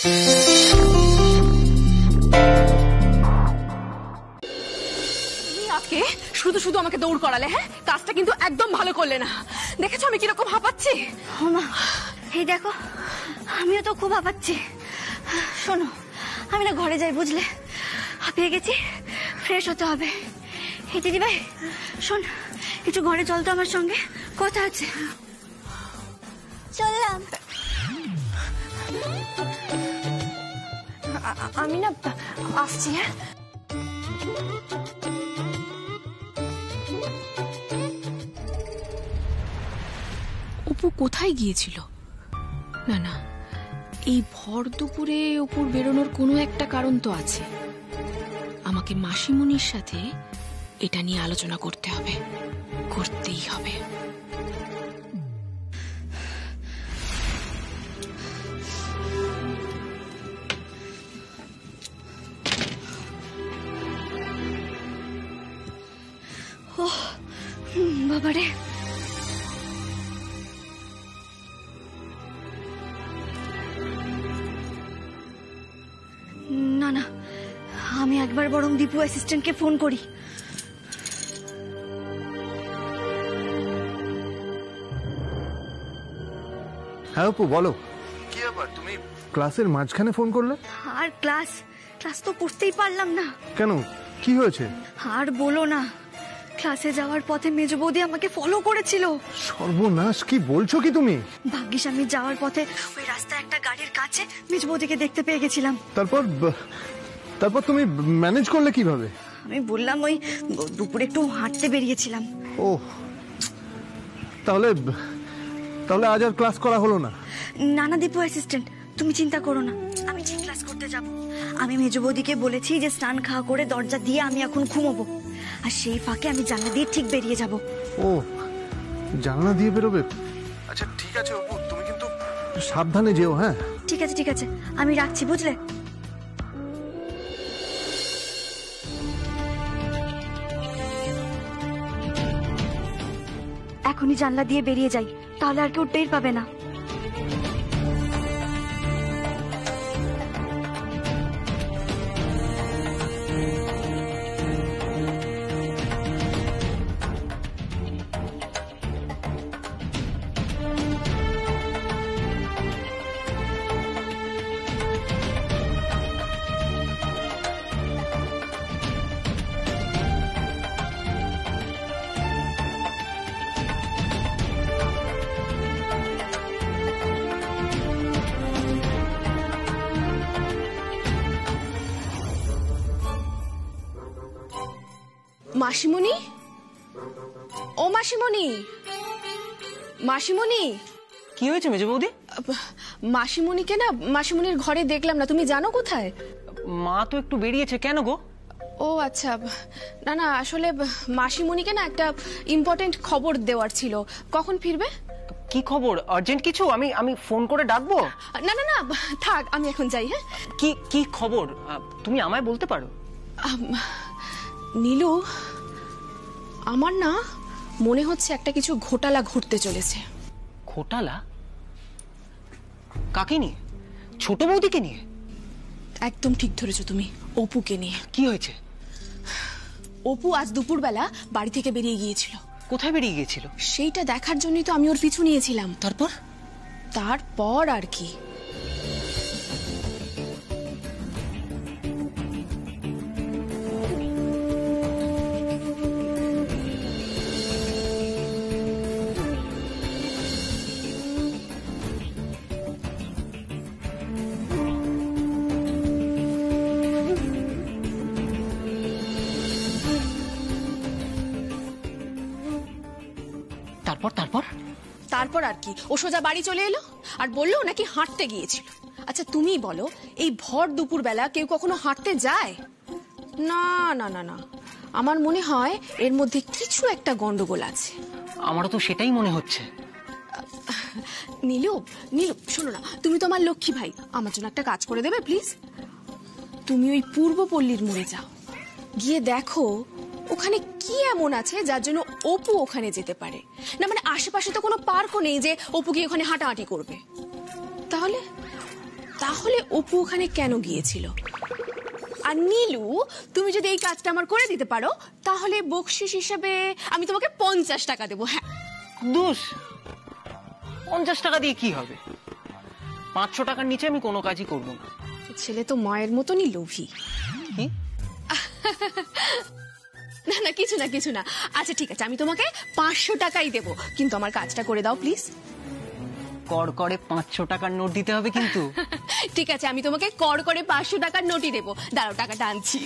আজকে শুধু শুধু আমাকে দৌড় করালে, হ্যাঁ? কাজটা কিন্তু একদম ভালো করলে না। দেখেছো আমি কিরকম হাঁপাচ্ছি? মা এই দেখো, আমিও তো খুব হাঁপাচ্ছি। শোনো, আমি না ঘরে যাই, বুঝলে? হাঁপিয়ে গেছি, ফ্রেশ হতে হবে। এই দিদি ভাই শোন, একটু ঘরে চল তো আমার সঙ্গে, কথা আছে। চললাম। আমি না আসছি। হ্যাঁ, অপু কোথায় গিয়েছিল? না না, এই ভর দুপুরে অপুর বেরোনোর কোনো একটা কারণ তো আছে। আমাকে মাসিমণির সাথে এটা নিয়ে আলোচনা করতে হবে, করতেই হবে। ও বাবারে, না না, আমি একবার বরং দীপু অ্যাসিস্ট্যান্টকে ফোন করি। হ্যাঁ অপু, বলো। কি ব্যাপার, তুমি ক্লাসের মাঝখানে ফোন করলে? আর ক্লাস তো করতেই পারলাম না। কেন, কি হয়েছে? আর বলো না, ক্লাসে যাওয়ার পথে মেজ বৌদি আমাকে ফলো করেছিল। সর্বনাশ, কি বলছো কি তুমি? ভাগ্যিস আমি যাওয়ার পথে ওই রাস্তায় একটা গাড়ির কাছে মেজ বৌদিকে দেখতে পেয়ে গেছিলাম। তারপর তুমি ম্যানেজ করলে কিভাবে? আমি বললাম ওই দুপুরে একটু হাঁটতে বেরিয়েছিলাম। ও, তাহলে আজ আর ক্লাস করা হলো না? না না দীপু অ্যাসিস্ট্যান্ট, তুমি চিন্তা করো না, আমি ঠিক ক্লাস করতে যাব। আমি মেজ বৌদিকে বলেছি যে স্নান খাওয়া করে দরজা দিয়ে আমি এখন ঘুমোবো, আর সেই ফাঁকে আমি জানলা দিয়ে ঠিক বেরিয়ে যাব। ও, জানলা দিয়ে বেরোবে? আচ্ছা ঠিক আছে অপু, তুমি কিন্তু সাবধানে যেও। হ্যাঁ ঠিক আছে ঠিক আছে, আমি রাখছি, বুঝলে? এখনই জানলা দিয়ে বেরিয়ে যাই, তাহলে আর কেউ টের পাবে না। মাসিমণি, ও মাসিমণি, মাসিমণি। কি হয়েছে মেজ বৌদি? মাসিমণিকে না মাসিমণির ঘরে দেখলাম না, তুমি জানো কোথায়? মা তো একটু বেরিয়েছে, কেন গো? ও আচ্ছা, না না, আসলে মাসিমণিকে না একটা ইম্পর্টেন্ট খবর দেওয়ার ছিল। কখন ফিরবে? কি খবর? আর্জেন্ট কিছু? আমি ফোন করে ডাকবো? না না না, থাক, আমি এখন যাই। হ্যাঁ, কি খবর তুমি আমায় বলতে পারো? নীলু, আমার না মনে হচ্ছে একটা কিছু ঘোটালা ঘটতে চলেছে। ঘোটালা? কাকে নিয়ে? ছোট বৌদিকে নিয়ে? একদম ঠিক ধরেছো তুমি, অপুকে নিয়ে। কি হয়েছে? অপু আজ দুপুরবেলা বাড়ি থেকে বেরিয়ে গিয়েছিল। কোথায় বেরিয়ে গিয়েছিল? সেইটা দেখার জন্যই তো আমি ওর পিছু নিয়েছিলাম। তারপর আর কি, তারপর আর কি, ও সোজা বাড়ি চলে এলো আর বললো নাকি হাঁটতে গিয়েছিল। আচ্ছা তুমি বলো, এই ভর দুপুর বেলা কেউ কখনো হাঁটতে যায়? না না না না, আমার মনে হয় এর মধ্যে কিছু একটা গন্ডগোল আছে। আমারও তো সেটাই মনে হচ্ছে। নীলু, নীলু শোনো না, তুমি তো আমার লক্ষ্মী ভাই, আমার জন্য একটা কাজ করে দেবে প্লিজ? তুমি ওই পূর্বপল্লীর মোড়ে যাও, গিয়ে দেখো ওখানে কি এমন আছে যার জন্য অপু ওখানে যেতে পারে। না মানে আশেপাশে তো কোনো পার্কও নেই যে অপু গিয়ে ওখানে হাঁটাহাঁটি করবে। তাহলে অপু ওখানে কেন গিয়েছিল? আর নীলু, তুমি যদি এই কাজটা আমার করে দিতে পারো তাহলে বকশিস হিসেবে আমি তোমাকে 50 টাকা দেবো। হ্যাঁ, দোষ 50 টাকা দিয়ে কি হবে? 500 টাকার নিচে আমি কোনো কাজই করব না। ছেলে তো মায়ের মতনই লোভী। কি? না না, কিছু না কিছু না। আচ্ছা ঠিক আছে, আমি তোমাকে 500 টাকাই দেবো, কিন্তু আমার কাজটা করে দাও প্লিজ। কড় করে 500 টাকার নোট দিতে হবে কিন্তু। ঠিক আছে, আমি তোমাকে কড় করে 500 টাকার নোটই দেবো। দাঁড়াও, টাকাটা আনছি।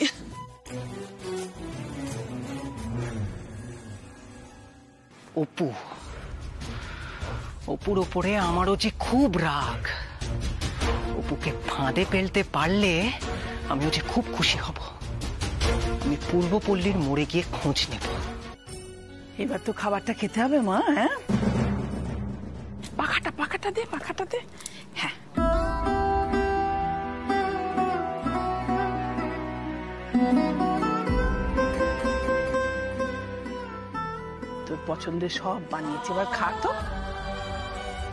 অপুর ওপরে আমারও যে খুব রাগ। অপুকে ফাঁদে ফেলতে পারলে আমিও যে খুব খুশি হব। আমি পূর্বপল্লীর মোড়ে গিয়ে খোঁজ নেব। এবার তো খাবারটা খেতে হবে মা। হ্যাঁ, পাখাটা দে, পাখাটা দে। হ্যাঁ, তোর পছন্দের সব বানিয়েছে, এবার খা তো।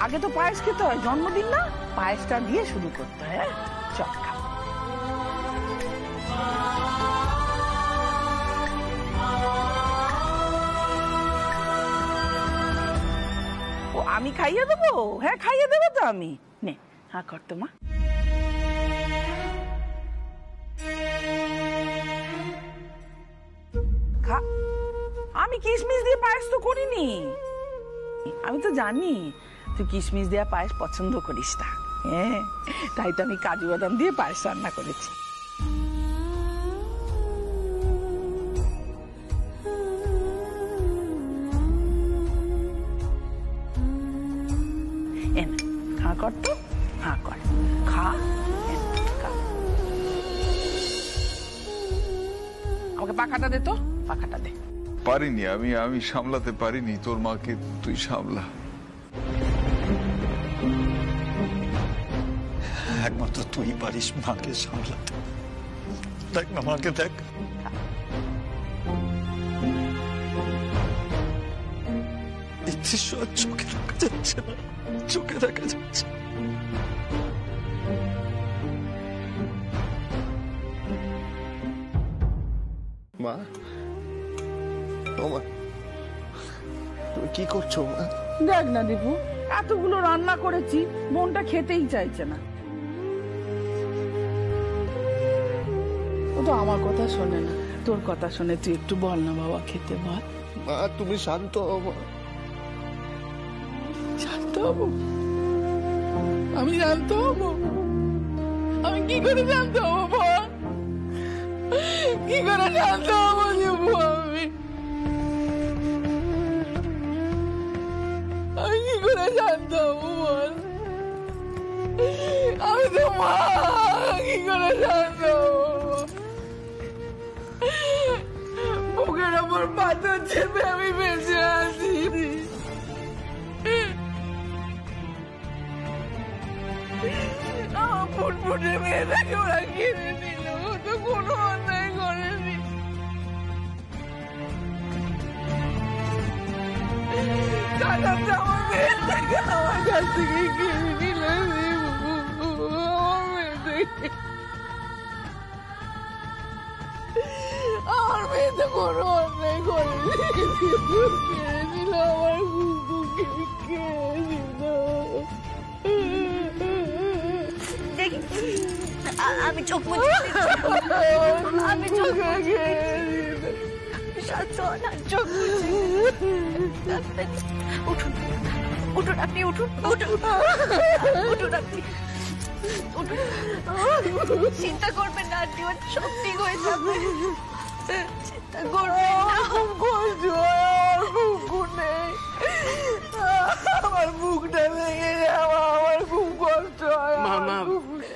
আগে তো পায়েস খেতে হয়, জন্মদিন না, পায়েসটা দিয়ে শুরু করতে হয়। হ্যাঁ, চল খা। ও আমি খাইয়ে দেবো? হ্যাঁ, খাইয়ে দেবো তো আমি। নে, হ্যাঁ কর তো মা। খা। আমি কিশমিশ দিয়ে পায়েস তো করিনি। আমি তো জানি তুই কিশমিশ দিয়ে পায়েস পছন্দ করিস না। হ্যাঁ, তাই তো আমি কাজু বাদাম দিয়ে পায়েস রান্না করেছি। হ্যাঁ কর তো, হ্যাঁ কর, খা। আমাকে পাখাটা দে তো, পাখাটা দে। পারিনি আমি সামলাতে পারিনি। তোর মাকে তুই সামলা। একমাত্র তুই পারিস মাকে সামলাতে। দেখ না মাকে, দেখ। এই দৃশ্য আর চোখে দেখা যাচ্ছে না, চোখে দেখা যাচ্ছে। মা, ও মা, তুমি কি করছো মা? দেখ না দীপু, এতগুলো রান্না করেছি, মনটা খেতেই চাইছে না। ও তো আমার কথা শোনে না, তোর কথা শোনে। তুই একটু বল না বাবা, খেতে বল। মা তুমি শান্ত হও মা। শান্ত হবো? আমি শান্ত হবো? আমি কি করে শান্ত হবো বল? কি করে শান্ত হবো দীপু? আমি কি করে শান্ত হবো বল? আমি তো মা, কি করে শান্ত হবো? বুকের ওপর পাথর চেপে আমি বেঁচে আছি। আমার ফুটফুটে মেয়েটাকে ওরা কিনে নিল, ও তো কোনো অন্যায় করেনি। টাকাটা আমার মেয়েটাকে আমার কাছ থেকে কিনে নিল। আমার মেয়েটাকে, আমার মেয়ে তো কোনো অন্যায় করেনি, কিনে নিল আমার কুকুরকে, কিনে নিল। আমি চোখ মুছে আমি চোখ চোখ উঠুন উঠুন, আপনি উঠুন, উঠুন উঠুন, আপনি উঠুন। চিন্তা করবেন না আন্টি, সব ঠিক হয়ে যাবে। চিন্তা করবেন না। আমার বুকটা ভেঙে যাওয়া, আমার খুব কষ্ট হয়।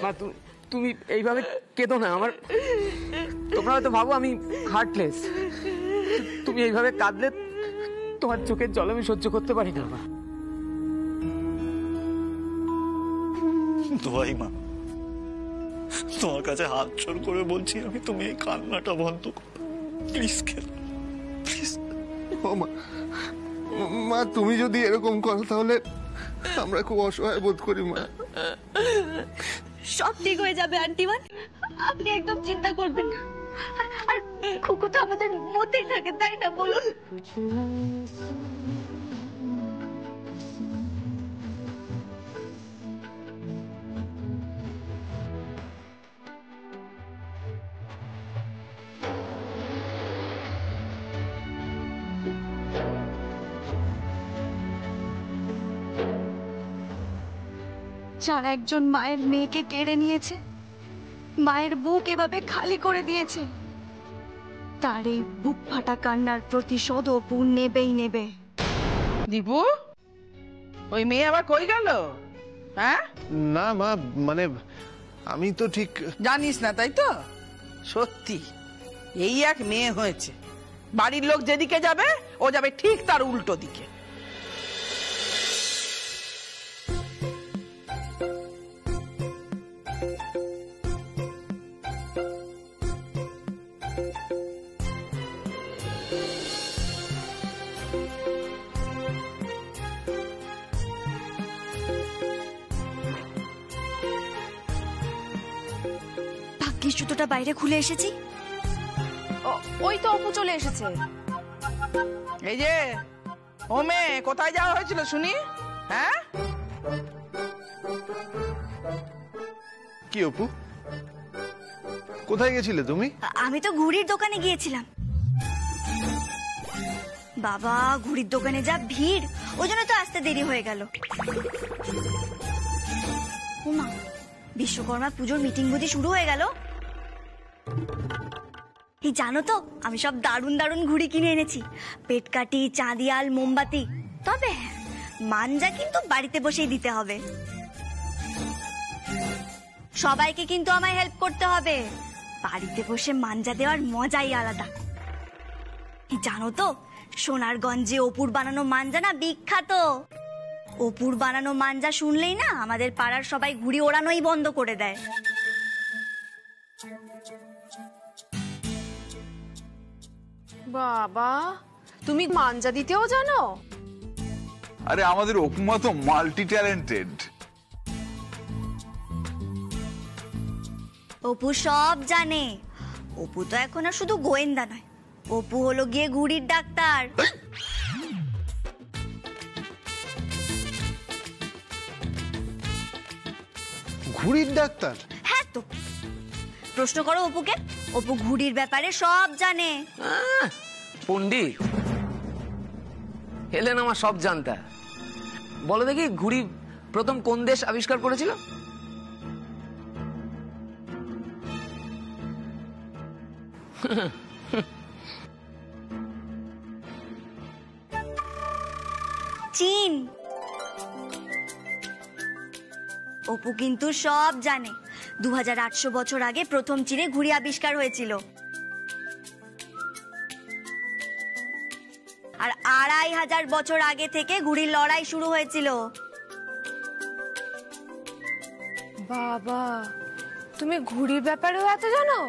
মা তুমি এইভাবে কেঁদো না। আমার, তোমরা হয়তো ভাবো আমি হার্টলেস। তুমি এইভাবে কাঁদলে তোমার চোখের জল আমি সহ্য করতে পারি না। মা, দোয়াই মা, তোমার কাছে হাত জোড় করে বলছি, আমি তুমি এই কান্নাটা বন্ধ করো প্লিজ। প্লিজ ও মা, মা তুমি যদি এরকম করো তাহলে আমরা খুব অসহায় বোধ করি মা। সব ঠিক হয়ে যাবে আন্টিমান, আপনি একদম চিন্তা করবেন না। আর খুকু তো আমাদের মধ্যেই থাকে, তাই না বলুন? যারা একজন মায়ের মেয়েকে কেড়ে নিয়েছে, মায়ের বুক এভাবে খালি করে দিয়েছে, তার এই বুক ফাটা কান্নার প্রতিশোধ অপু নেবেই নেবে। দীপু, ওই মেয়ে আবার কই গেল? হ্যাঁ, না মা, মানে আমি তো ঠিক জানিস না তাই তো? সত্যি এই এক মেয়ে হয়েছে, বাড়ির লোক যেদিকে যাবে ও যাবে ঠিক তার উল্টো দিকে। ভাগ্যিস জুতোটা বাইরে খুলে এসেছি। ওই তো অপু চলে এসেছে। এই যে ও মেয়ে, কোথায় যাওয়া হয়েছিল শুনি? হ্যাঁ, কি অপু, কোথায় গেছিলে তুমি? আমি তো ঘুড়ির দোকানে গিয়েছিলাম। বাবা, ঘুড়ির দোকানে যা ভিড়, ওই জন্য তো আসতে দেরি হয়ে গেল। উমা, বিশ্বকর্মা পুজোর মিটিং বুঝি শুরু হয়ে গেল। এই জানো তো, আমি সব দারুণ দারুণ ঘুড়ি কিনে এনেছি, পেটকাঠি, চাঁদিয়াল, মোমবাতি। তবে মানজা কিন্তু বাড়িতে বসেই দিতে হবে। সবাইকে কিন্তু আমায় হেল্প করতে হবে। বাড়িতে বসে মানজা দেওয়ার মজাই আলাদা। এই জানো তো, সোনারগঞ্জে অপুর বানানো মানজা না বিখ্যাত। অপুর বানানো মানজা শুনলেই না আমাদের পাড়ার সবাই ঘুড়ি ওড়ানোই বন্ধ করে দেয়। বাবা, তুমি মানজা দিতেও জানো? আরে আমাদের অপুমা তো মাল্টি ট্যালেন্টেড। অপু সব জানে। অপু তো এখন আর শুধু গোয়েন্দা নয়, অপু হলো গিয়ে ঘুড়ির ডাক্তার। ঘুড়ির ডাক্তার? হ্যাঁ তো, প্রশ্ন করো অপুকে, অপু ঘুড়ির ব্যাপারে সব জানে। পণ্ডিত হেলেন আমার সব জানতা। বলো দেখি, ঘুড়ি প্রথম কোন দেশ আবিষ্কার করেছিল? চীন। অপু কিন্তু সব জানে। 2800 বছর আগে প্রথম চীনে ঘুড়ি আবিষ্কার হয়েছিল। আর 2500 বছর আগে থেকে ঘুড়ির লড়াই শুরু হয়েছিল। বাবা, তুমি ঘুড়ির ব্যাপারেও এত জানো?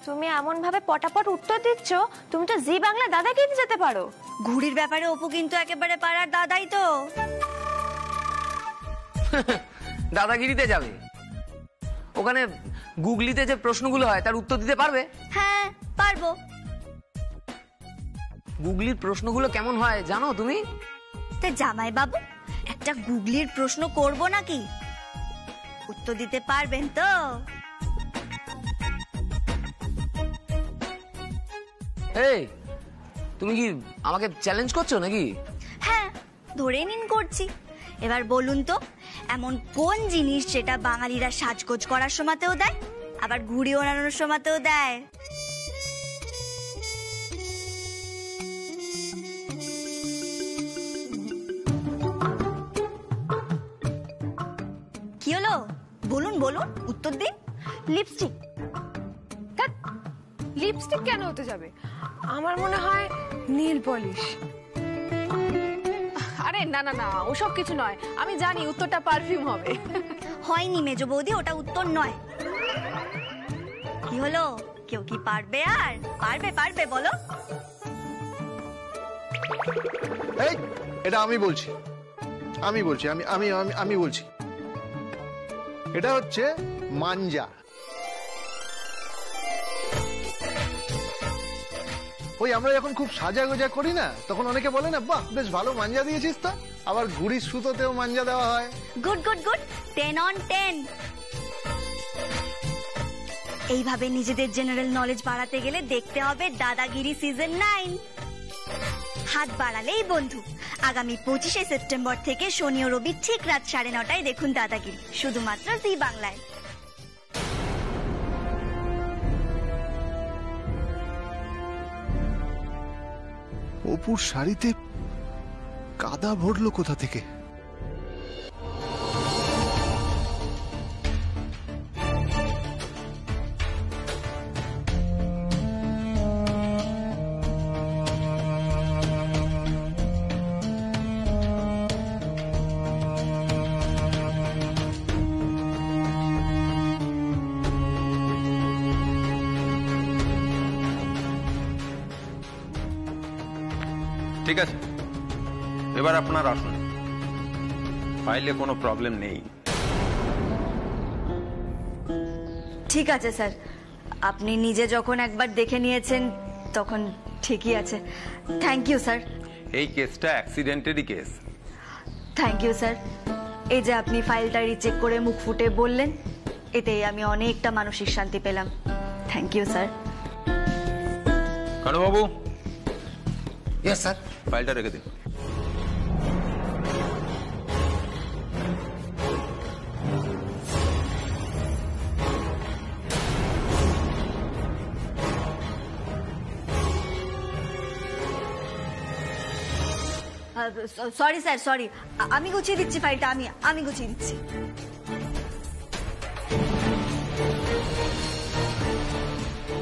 তুমি এমন ভাবে পটাপট উত্তর দিচ্ছ, তুমি তো জি বাংলা দাদাগিরি যেতে পারো। ঘুড়ির ব্যাপারে অপু কিন্তু একেবারে পাড়ার দাদাই তো। দাদাগিরিতে যাবে? ওখানে গুগলিতে যে প্রশ্নগুলো হয় তার উত্তর দিতে পারবে? হ্যাঁ, পারবো। গুগলির প্রশ্নগুলো কেমন হয় জানো তুমি? তা জামাই বাবু, একটা গুগলির প্রশ্ন করব নাকি? উত্তর দিতে পারবেন তো? এই, তুমি কি আমাকে চ্যালেঞ্জ করছো নাকি? হ্যাঁ, ধরে নিন করছি। এবার বলুন তো, এমন কোন জিনিস যেটা বাঙালিরা সাজগোজ করার সময়তেও দেয়, আবার ঘুড়ি ওড়ানোর সময়তেও দেয়? কি হলো? বলুন বলুন, উত্তর দিন। লিপস্টিক। লিপস্টিক কেন হতে যাবে? আমার মনে হয় নীল পলিশ। আরে না না না, ওসব কিছু নয়। আমি জানি উত্তরটা পারফিউম হবে। হয়নি মেজো বৌদি, ওটা উত্তর নয়। কি হলো? কেউ কি পারবে? আর পারবে পারবে বলো। এই, এটা আমি বলছি, আমি বলছি, আমি আমি আমি আমি বলছি। এটা হচ্ছে মাঞ্জা। ওই আমরা যখন খুব সাজা গোজা করি না, তখন অনেকে বলে না, বাহ বেশ ভালো মাঞ্জা দিয়েছিস তো। আবার ঘুড়ির সুতোতেও মাঞ্জা দেওয়া হয়। Good good good, 10 on 10। এইভাবে নিজেদের জেনারেল নলেজ বাড়াতে গেলে দেখতে হবে দাদাগিরি সিজন 9। হাত বাড়ালেই বন্ধু। আগামী 25শে সেপ্টেম্বর থেকে শনি ও রবি ঠিক রাত 9:30টায় দেখুন দাদাগিরি, শুধুমাত্র জি বাংলায়। অপুর শাড়িতে কাদা ভরলো কোথা থেকে? ঠিক আছে, এবার আপনার আসুন। ফাইলে কোনো প্রবলেম নেই। ঠিক আছে স্যার, আপনি নিজে যখন একবার দেখে নিয়েছেন তখন ঠিকই আছে। Thank you sir. এই কেসটা অ্যাক্সিডেন্টেরই কেস। Thank you sir. এই যে আপনি ফাইলটা রিচেক করে মুখ ফুটে বললেন, এতেই আমি অনেকটা মানসিক শান্তি পেলাম। Thank you sir. Kanubabu. Yes sir. ফাইলটা রেখে দিন। Sorry sir, sorry. আমি গুছিয়ে দিচ্ছি ফাইলটা, আমি গুছিয়ে দিচ্ছি।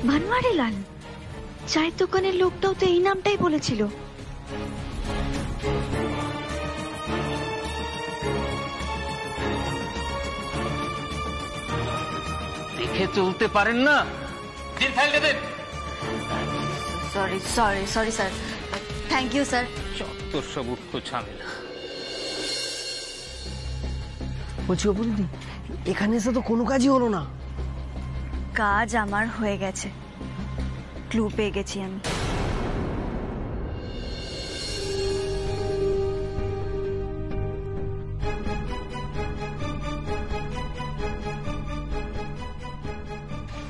ভানুয়ারিলাল, চায়ের দোকানের লোকটাও তো এই নামটাই বলেছিল। দেখে চলতে পারেন না? দিন ফাইলটা দেন। Sorry sorry sorry sir. Thank you sir. তোর সব উঠতো ঝামেলা। বলছি অপু দিদি, এখানে এসে তো কোনো কাজই হলো না। কাজ আমার হয়ে গেছে, ক্লু পেয়ে গেছি আমি।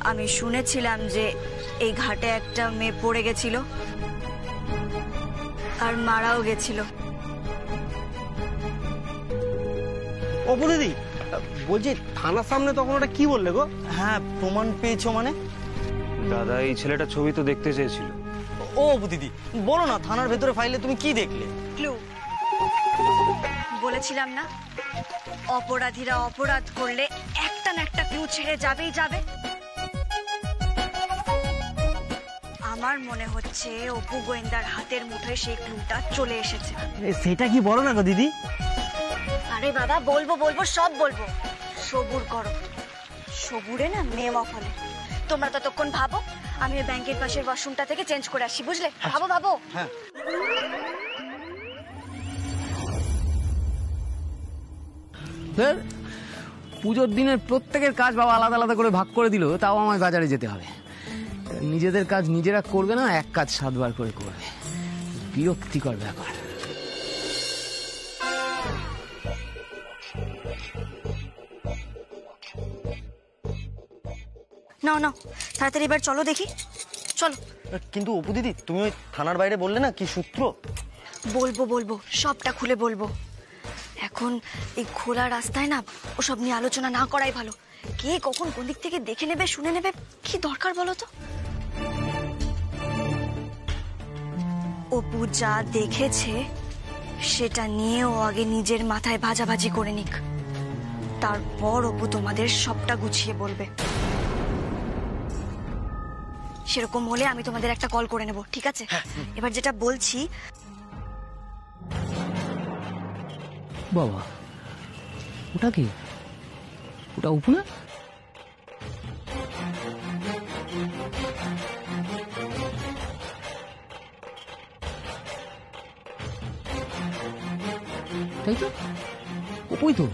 আমি শুনেছিলাম যে এই ঘাটে একটা মেয়ে পড়ে গেছিল আর মারাও গেছিল। অপু দিদি, বলছি থানার সামনে তখন ওটা কি বললে গো? হ্যাঁ, প্রমাণ পেয়েছো মানে? দাদা, এই ছেলেটা ছবি তো দেখতে চেয়েছিল। ও অপু দিদি, বলো না থানার ভেতরে ফাইলে তুমি কি দেখলে? ক্লু। বলেছিলাম না, অপরাধীরা অপরাধ করলে একটা না একটা ক্লু ছেড়ে যাবেই যাবে। আমার মনে হচ্ছে অপু গোয়েন্দার হাতের মুঠোয় সেই ক্লুটা চলে এসেছে। সেটা কি বলো না গো দিদি। আরে বাবা, বলবো বলবো, সব বলবো। সবুর করো, সবুরে না মেওয়া ফলে। তোমরা ততক্ষণ ভাবো, আমি ওই ব্যাংকের পাশের ওয়াশরুমটা থেকে চেঞ্জ করে আসি, বুঝলে? ভাবো ভাবো। হ্যাঁ। পুজোর দিনের প্রত্যেকের কাজ বাবা আলাদা আলাদা করে ভাগ করে দিল, তাও আমায় বাজারে যেতে হবে। নিজেদের কাজ নিজেরা করবে না, এক কাজ 7 বার করে করবে। বিরক্তিকর ব্যাপার। নাও নাও, তাড়াতাড়ি এবার চলো দেখি, চলো। কিন্তু অপু দিদি, তুমি ওই থানার বাইরে বললে না কি সূত্র? বলবো বলবো, সবটা খুলে বলবো। এখন এই খোলা রাস্তায় না ওসব নিয়ে আলোচনা না করাই ভালো। কে কখন কোন দিক থেকে দেখে নেবে, শুনে নেবে, কি দরকার বলো তো? অপু যা দেখেছে সেটা নিয়ে ও আগে নিজের মাথায় ভাজাভাজি করে নিক, তারপর অপু তোমাদের সবটা গুছিয়ে বলবে। সেরকম হলে আমি তোমাদের একটা কল করে নেব, ঠিক আছে? এবার যেটা বলছি। বাবা, ওটা কি? ওটা অপু না? তাই তো, অপুই তো।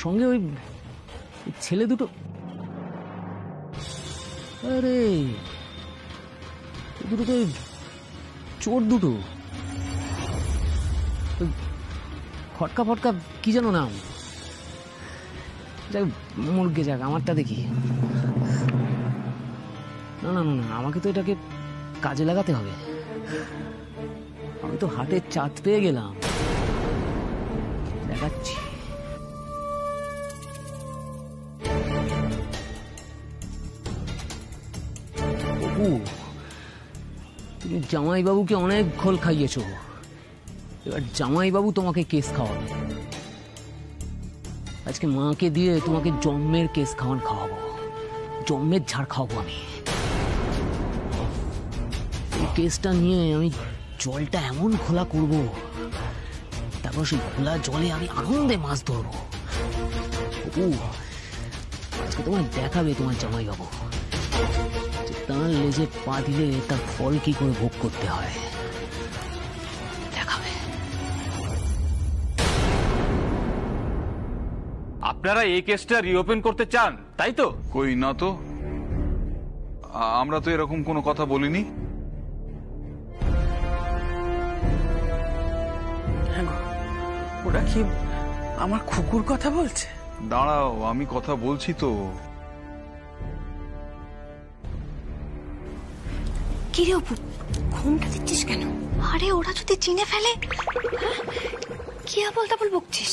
সঙ্গে ওই ছেলে দুটো। আরে দুটো তো চোর দুটো, ফটকা ফটকা কি যেন নাম, যাক মুরগে যাক, আমারটা দেখি। না না না, আমাকে তো এটাকে কাজে লাগাতে হবে। আমি তো হাটের চাঁদ পেয়ে গেলাম, দেখাচ্ছি। তুমি জামাইবাবুকে অনেক ঘোল খাইয়েছ, এবার জামাইবাবু তোমাকে কেস খাওয়াবে। আজকে মাকে দিয়ে তোমাকে জন্মের কেস খাওয়াবো, জন্মের ঝাড় খাওয়াবো আমি। এই কেসটা নিয়ে আমি জলটা এমন খোলা করব, তারপর সেই খোলা জলে আমি আনন্দে মাছ ধরবো। আজকে তোমায় দেখাবে তোমার জামাইবাবু তার লেজে পা দিলে তার ফল কি করে ভোগ করতে হয়, দেখাবে। আপনারা এই কেসটা রিওপেন করতে চান, তাই তো? কই না তো, আমরা তো এরকম কোনো কথা বলিনি। ওরা কি আমার খুকুর কথা বলছে? দাঁড়াও, আমি কথা বলছি তো। কি রে অপু, ঘুমটা দিচ্ছিস কেন? আরে ওরা যদি চিনে ফেলে? কি আবল তাবল বকছিস?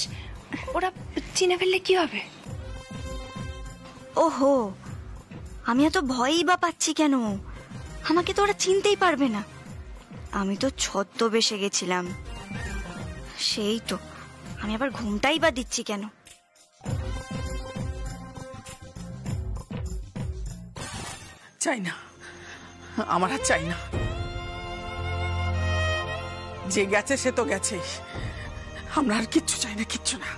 ওরা চিনে ফেললে কি হবে? ওহো, আমি এত ভয়ই বা পাচ্ছি কেন? আমাকে তো ওরা চিনতেই পারবে না। আমি তো ছদ্মবেশে গেছিলাম, সেই তো। আমি আবার ঘুমটাই বা দিচ্ছি কেন? চাই না, আমার আর চাই না। যে গেছে সে তো গেছেই, আমরা আর কিচ্ছু চাই না, কিচ্ছু না।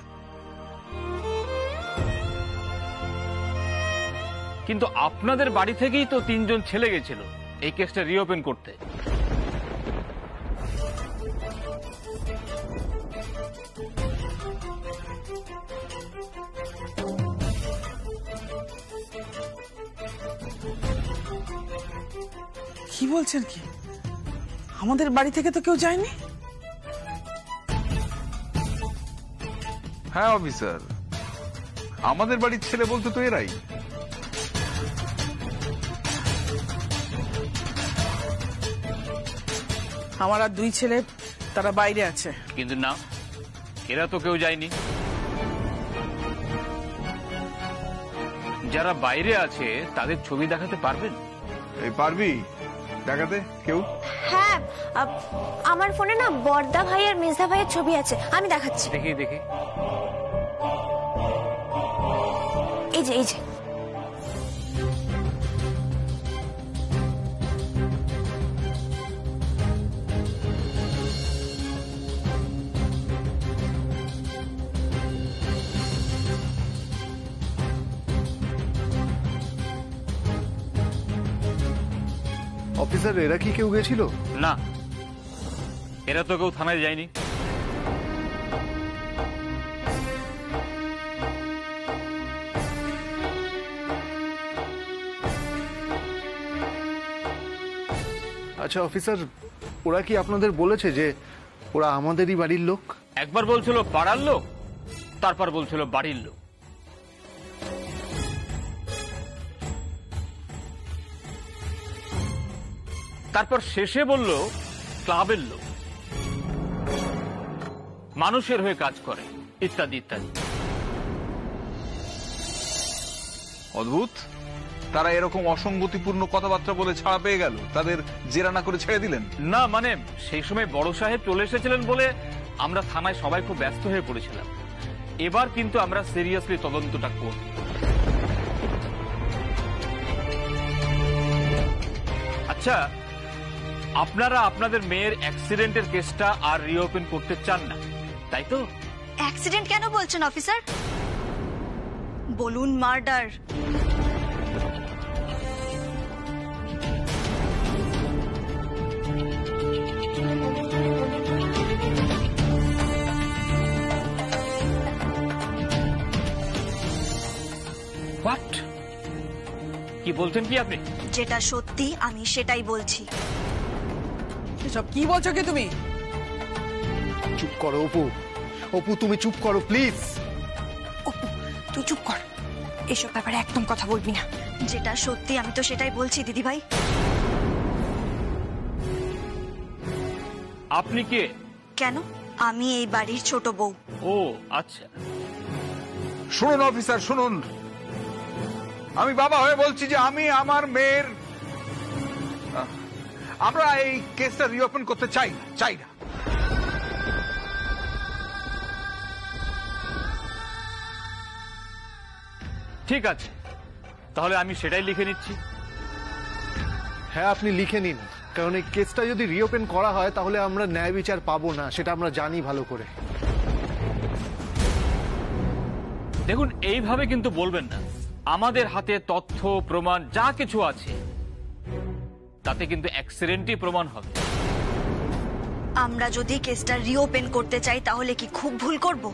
কিন্তু আপনাদের বাড়ি থেকেই তো 3 জন ছেলে গেছিল এই কেসটা রিওপেন করতে। কি বলছেন? কি আমাদের বাড়ি থেকে তো কেউ যায়নি? হ্যাঁ অফিসার, আমাদের বাড়ির ছেলে বলতে তো এরাই। আমার আর 2 ছেলে, তারা বাইরে আছে। কিন্তু না, এরা তো কেউ যায়নি। যারা বাইরে আছে তাদের ছবি দেখাতে পারবেন? এই পারবি দেখাতে কেউ? হ্যাঁ, আমার ফোনে না বর্দা ভাই আর মেজদা ভাইয়ের ছবি আছে, আমি দেখাচ্ছি। দেখি দেখি। এই যে, এই যে। অফিসার, এরা কি কেউ গেছিল? না, এরা তো কেউ থানায় যায়নি। আচ্ছা অফিসার, ওরা কি আপনাদের বলেছে যে ওরা আমাদেরই বাড়ির লোক? একবার বলছিল পাড়ার লোক, তারপর বলছিল বাড়ির লোক। তারপর শেষে বলল ক্লাবের লোক, মানুষের হয়ে কাজ করে, ইত্যাদি ইত্যাদি। অদ্ভুত, তারা এরকম অসঙ্গতিপূর্ণ কথাবার্তা বলে ছাড়া পেয়ে গেল, তাদের জেরা না করে ছেড়ে দিলেন? না, মানে সেই সময় বড় সাহেব চলে এসেছিলেন বলে আমরা থানায় সবাই খুব ব্যস্ত হয়ে পড়েছিলাম। এবার কিন্তু আমরা সিরিয়াসলি তদন্তটা করব। আচ্ছা, আপনারা আপনাদের মেয়ের অ্যাক্সিডেন্টের কেসটা আর রিওপেন করতে চান না, তাই তো? অ্যাক্সিডেন্ট কেন বলছেন অফিসার? বলুন মার্ডার। হোয়াট? কি বলছেন কি আপনি? যেটা সত্যি আমি সেটাই বলছি। এসব কি বলছো কি তুমি? চুপ করো অপু, অপু তুমি চুপ করো প্লিজ। অপু তুই চুপ কর, এসব ব্যাপারে একদম কথা বলবি না। যেটা সত্যি আমি তো সেটাই বলছি দিদিভাই। আপনি কে? কেন? আমি এই বাড়ির ছোট বউ। ও আচ্ছা। শুনুন অফিসার, শুনুন, আমি বাবা হয়ে বলছি যে আমি আমার মেয়ের, আমরা এই কেসটা রিওপেন করতে চাই না। ঠিক আছে, তাহলে আমি সেটাই লিখে নিচ্ছি। হ্যাঁ আপনি লিখে নিন, কারণ এই কেসটা যদি রিওপেন করা হয় তাহলে আমরা ন্যায় বিচার পাবো না, সেটা আমরা জানি ভালো করে। দেখুন, এইভাবে কিন্তু বলবেন না। আমাদের হাতে তথ্য প্রমাণ যা কিছু আছে তাতে কিন্তু অ্যাক্সিডেন্টই প্রমাণ হবে। আমরা যদি কেসটা রিওপেন করতে চাই তাহলে কি খুব ভুল করব?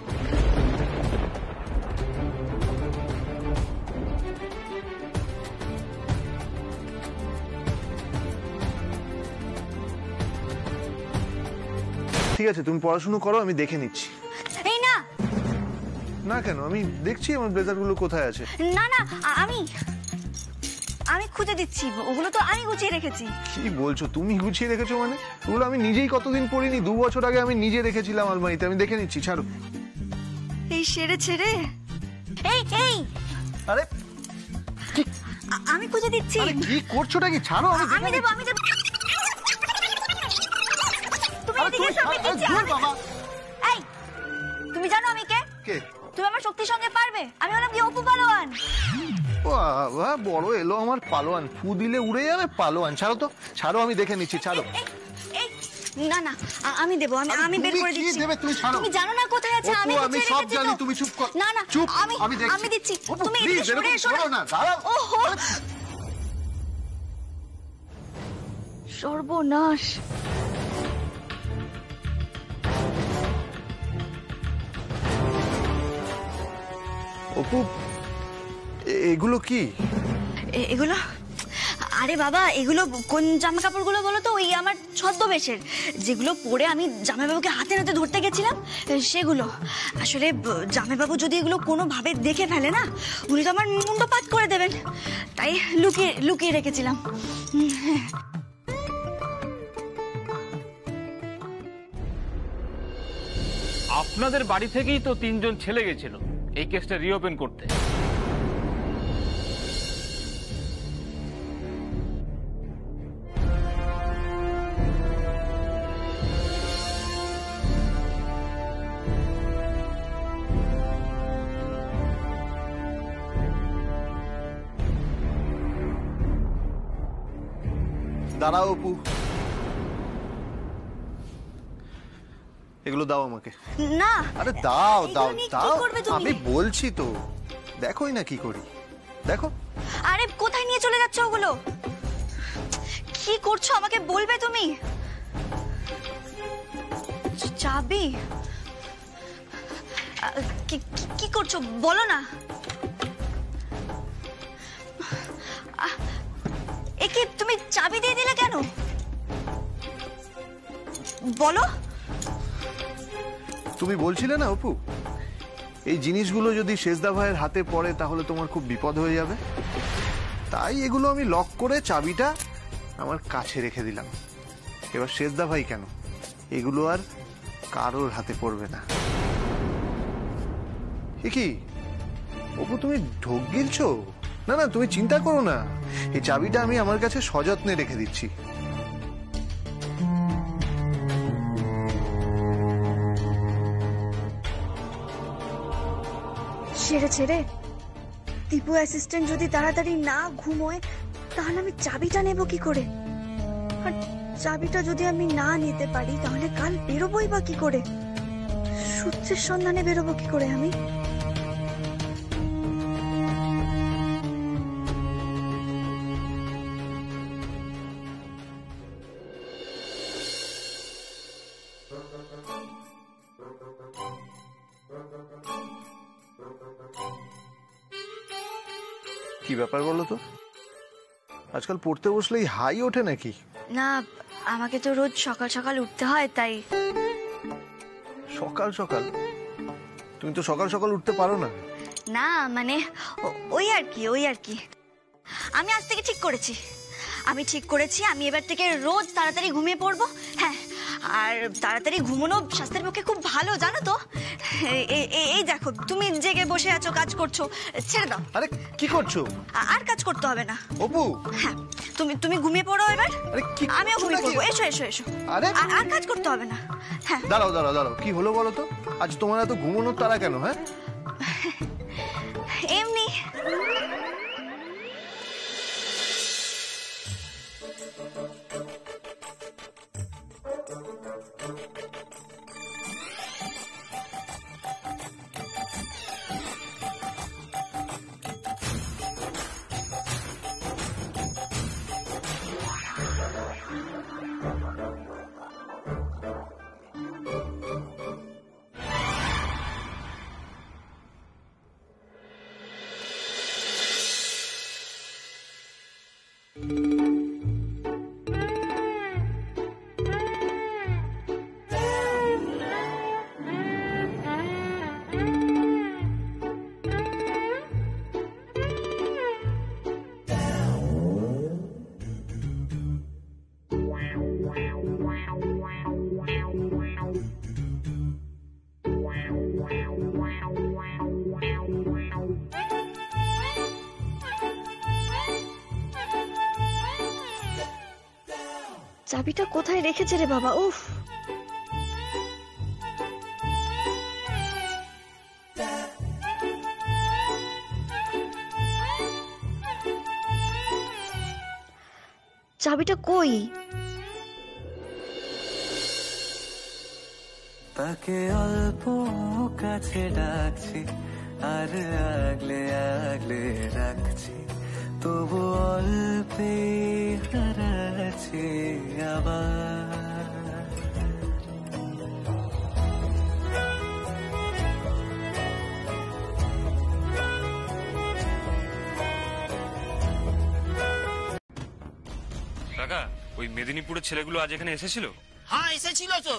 ঠিক আছে তুমি পড়াশুনো করো, আমি দেখে নিচ্ছি। এই না না কেন, আমি দেখছি আমার ব্লেজারগুলো কোথায় আছে। না না, আমি খুঁজে দিচ্ছি, ওগুলো তো আমি গুছিয়ে রেখেছি। কি বলছো, তুমি গুছিয়ে রেখেছো মানে? ওগুলো আমি নিজেই কতদিন পরিনি, 2 বছর আগে আমি নিজে রেখেছিলাম আলমারিতে, আমি দেখে নিচ্ছি, ছাড়ো। এই ছেড়ে ছেড়ে, এই এই আরে আমি খুঁজে দিচ্ছি। আরে কি করছোটা কি, ছাড়ো। আমি দেব তুমি এদিকে এসো, আমি দিচ্ছি। এই তুমি জানো আমি কে? কে? তুমি আমার শক্তির সঙ্গে পারবে? আমি হলাম কি অপু পালোয়ান। বাবা বড় এলো আমার পালোয়ান, ফু দিলে উড়ে যাবে পালোয়ান। ছাড়ো তো, ছাড়ো, আমি দেখে নিচ্ছি, ছাড়ো। না না, আমি দেব, আমি বের করে দিচ্ছি। তুমি জানো না কোথায় আছে? আমি সব জানি, তুমি চুপ কর। না না চুপ, আমি দিচ্ছি। তুমি এদিকে সরে এসো না। ওহো সর্বনাশ। অপু এগুলো কি? এগুলো? আরে বাবা, এগুলো কোন জামা কাপড়গুলো বলো তো? ওই আমার ছদ্মবেশের, যেগুলো পরে আমি জামাইবাবুকে হাতে হাতে ধরতে গেছিলাম, সেগুলো। আসলে জামাইবাবু যদি এগুলো কোনোভাবে দেখে ফেলে না, উনি তো আমার মুন্ডপাত করে দেবেন, তাই লুকিয়ে লুকিয়ে রেখেছিলাম। আপনাদের বাড়ি থেকেই তো 3 জন ছেলে গেছিল এই কেসটা রিওপেন করতে। দাঁড়াও অপু, এগুলো দাও আমাকে। না আরে দাও দাও দাও, আমি বলছি তো, দেখোই না কি করি, দেখো। আরে কোথায় নিয়ে চলে যাচ্ছ ওগুলো? কি করছো আমাকে বলবে তুমি? চাবি? কি করছো বলো না। একে তুমি চাবি দিয়ে দিলে কেন বলো? তুমি বলছিলে না অপু, এই জিনিসগুলো যদি শেষদা ভাইয়ের হাতে পড়ে তাহলে তোমার খুব বিপদ হয়ে যাবে, তাই এগুলো আমি লক করে চাবিটা আমার কাছে রেখে দিলাম। এবার শেষদা ভাই কেন, এগুলো আর কারোর হাতে পড়বে না। কি অপু তুমি ঢোক গিলছো? না না তুমি চিন্তা করো না, এই চাবিটা আমি আমার কাছে সযত্নে রেখে দিচ্ছি। ছেড়ে ছেড়ে টিপু অ্যাসিস্ট্যান্ট যদি তাড়াতাড়ি না ঘুমোয় তাহলে আমি চাবিটা নেব কি করে? আর চাবিটা যদি আমি না নিতে পারি তাহলে কাল বেরোবোই বা কি করে? সূত্রের সন্ধানে বেরোবো কি করে আমি? কি ব্যাপার বলো তো, আজকাল পড়তে বসলেই হাই ওঠে নাকি? না, আমাকে তো রোজ সকাল সকাল উঠতে হয়, তাই। সকাল সকাল? তুমি তো সকাল সকাল উঠতে পারো না। না মানে ওই আর কি আমি আজ থেকে ঠিক করেছি, আমি এবার থেকে রোজ তাড়াতাড়ি ঘুমিয়ে পড়বো। হ্যাঁ, আর তাড়াতাড়ি ঘুমানো স্বাস্থ্যের পক্ষে খুব ভালো, জানো তো। এই দেখো, তুমি জেগে বসে আছো, কাজ করছো, ছেড়ে দাও। আরে কি করছো? আর কাজ করতে হবে না অপু। হ্যাঁ, তুমি ঘুমিয়ে পড়ো এবার। আরে কি, আমিও ঘুমিয়ে পড়বো। এসো এসো এসো। আরে আর কাজ করতে হবে না। হ্যাঁ, দাঁড়াও দাঁড়াও দাঁড়াও, কি হলো বলো তো? আজ তোমার এত ঘুমানোর তাড়া কেন? হ্যাঁ, এমনি। চাবিটা কোথায় রেখেছে রে বাবা? উফ, চাবিটা কই? তাকে অল্প কাছে ডাকছি, আর আগলে আগলে রাখছি, তবু অল্পে হারাচ্ছি আবার। কাকা, ওই মেদিনীপুরের ছেলেগুলো আজ এখানে এসেছিল? হ্যাঁ, এসেছিল তো।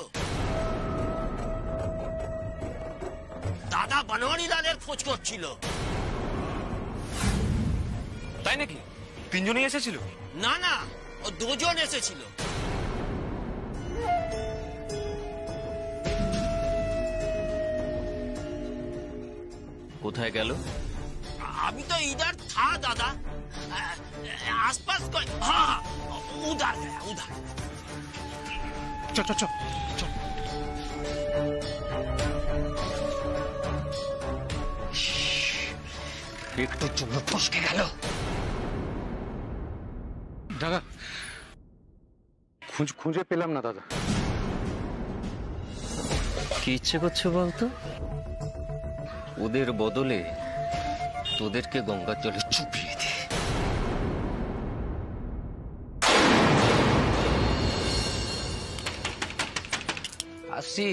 দাদা বনওয়ারি লালের খোঁজ করছিল। তাই নাকি? তিনজনই এসেছিল? না না, ও দুজন এসেছিল। কোথায় গেল? अभी तो इधर था दादा, आसपास कोई। हाँ, उधर गया, उधर। चल चल चल चल। একটু জন্য ফসকে গেল। দাদা, খুঁজে পেলাম না দাদা। কি ইচ্ছে করছে বলতো? ওদের বদলে তোদেরকে গঙ্গার জলে চুপিয়ে দে। আসছি,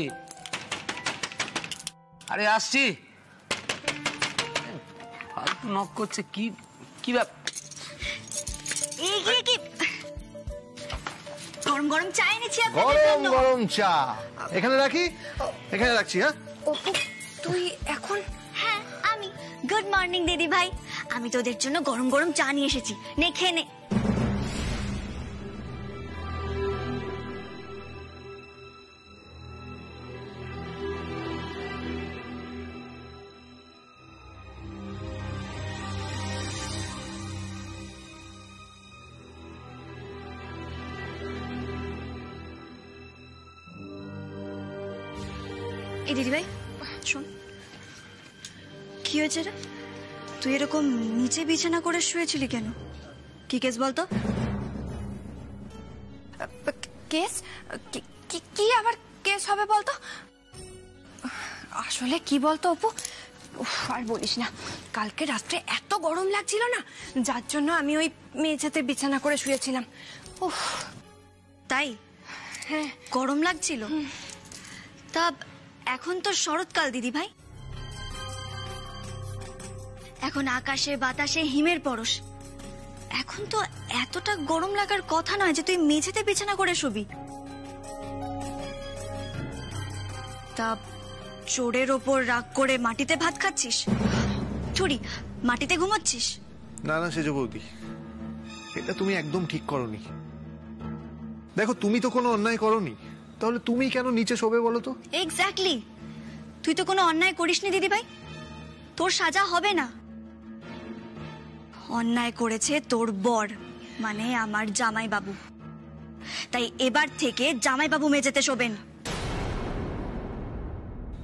আরে আসছি। ফালতু নক করছে, কি কি ব্যাপার? কি গরম গরম চা এনেছি। গরম গরম চা এখানে রাখি? এখানে রাখছি। হ্যাঁ, তুই এখন? হ্যাঁ আমি। গুড মর্নিং দিদি ভাই, আমি তোদের জন্য গরম গরম চা নিয়ে এসেছি, নে খেয়ে নে। এই দিদি ভাই শোন, কি হয়েছে রে? তুই এরকম নিচে বিছানা করে শুয়েছিলি কেন? কি কেস বলতো? কেস? কি আবার কেস হবে বলতো? আসলে কি বলতো অপু, আর বলিস না, কালকে রাত্রে এত গরম লাগছিল না, যার জন্য আমি ওই মেঝেতে বিছানা করে শুয়েছিলাম। উফ, তাই? হ্যাঁ, গরম লাগছিল। তা এখন তো শরৎকাল দিদি ভাই, এখন আকাশে বাতাসে হিমের পরশ। এখন তো এতটা গরম লাগার কথা নয় যে তুই মেঝেতে বিছানা করে শুবি। তা চোরের ওপর রাগ করে মাটিতে ভাত খাচ্ছিস? ছুরি মাটিতে ঘুমাচ্ছিস? না না সেজ বৌদি, এটা তুমি একদম ঠিক করনি। দেখো তুমি তো কোনো অন্যায় করনি, তাহলে তুমি কেন নিচে শোবে বলো তো? এক্স্যাক্টলি, তুই তো কোনো অন্যায় করিসনি দিদি ভাই, তোর সাজা হবে না। অন্যায় করেছে তোর বর, মানে আমার জামাই বাবু। তাই এবার থেকে জামাই বাবু মেঝেতে শোবেন।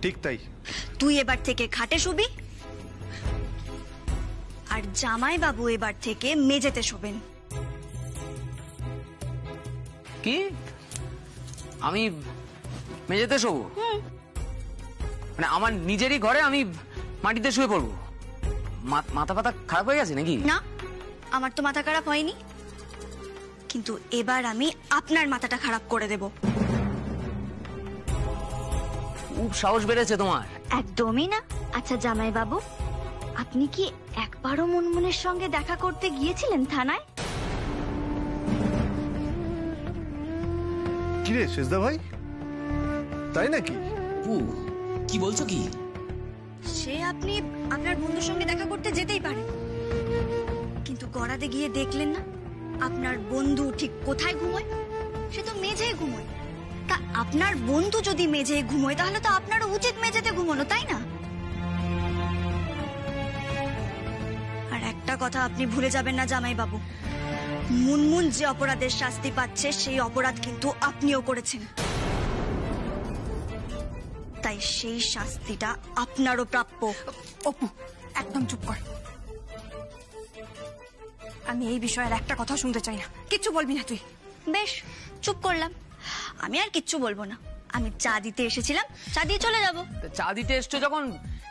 ঠিক তাই, তুই এবার থেকে খাটে শুবি, আর জামাই বাবু এবার থেকে মেঝেতে শোবেন। কি আমি মেঝেতে শোবো? মানে আমার নিজেরই ঘরে আমি মাটিতে শুয়ে পড়বো? মাথা পাতা খারাপ হয়ে গেছে নাকি? না, আমার তো মাথা খারাপ হয়নি, কিন্তু এবার আমি আপনার মাথাটা খারাপ করে দেব। খুব সাহস বেড়েছে তোমার। একদমই না। আচ্ছা জামাই বাবু, আপনি কি একবারও মুনমুনের সঙ্গে দেখা করতে গিয়েছিলেন থানায়? কিরে শেষদা ভাই, তাই নাকি? কি বলছো কি? সে আপনি আপনার বন্ধুর সঙ্গে দেখা করতে যেতেই পারেন, কিন্তু গড়াতে গিয়ে দেখলেন না আপনার বন্ধু ঠিক কোথায় ঘুমোয়? সে তো মেঝেয় ঘুমোয়। তা আপনার বন্ধু যদি মেঝেয় ঘুমোয় তাহলে তো আপনারও উচিত মেঝেতে ঘুমোনো, তাই না? আর একটা কথা আপনি ভুলে যাবেন না জামাই বাবু, মুনমুন যে অপরাধের শাস্তি পাচ্ছে সেই অপরাধ কিন্তু আপনিও করেছেন, তাই সেই শাস্তিটা আপনারও প্রাপ্য। অপু একদম চুপ কর, আমি এই বিষয়ের একটা কথা শুনতে চাই না, কিচ্ছু বলবি না তুই। বেশ, চুপ করলাম, আমি আর কিচ্ছু বলবো না। আমি চা দিতে এসেছিলাম, চা দিয়ে চলে যাব। চা দিতে এসছো যখন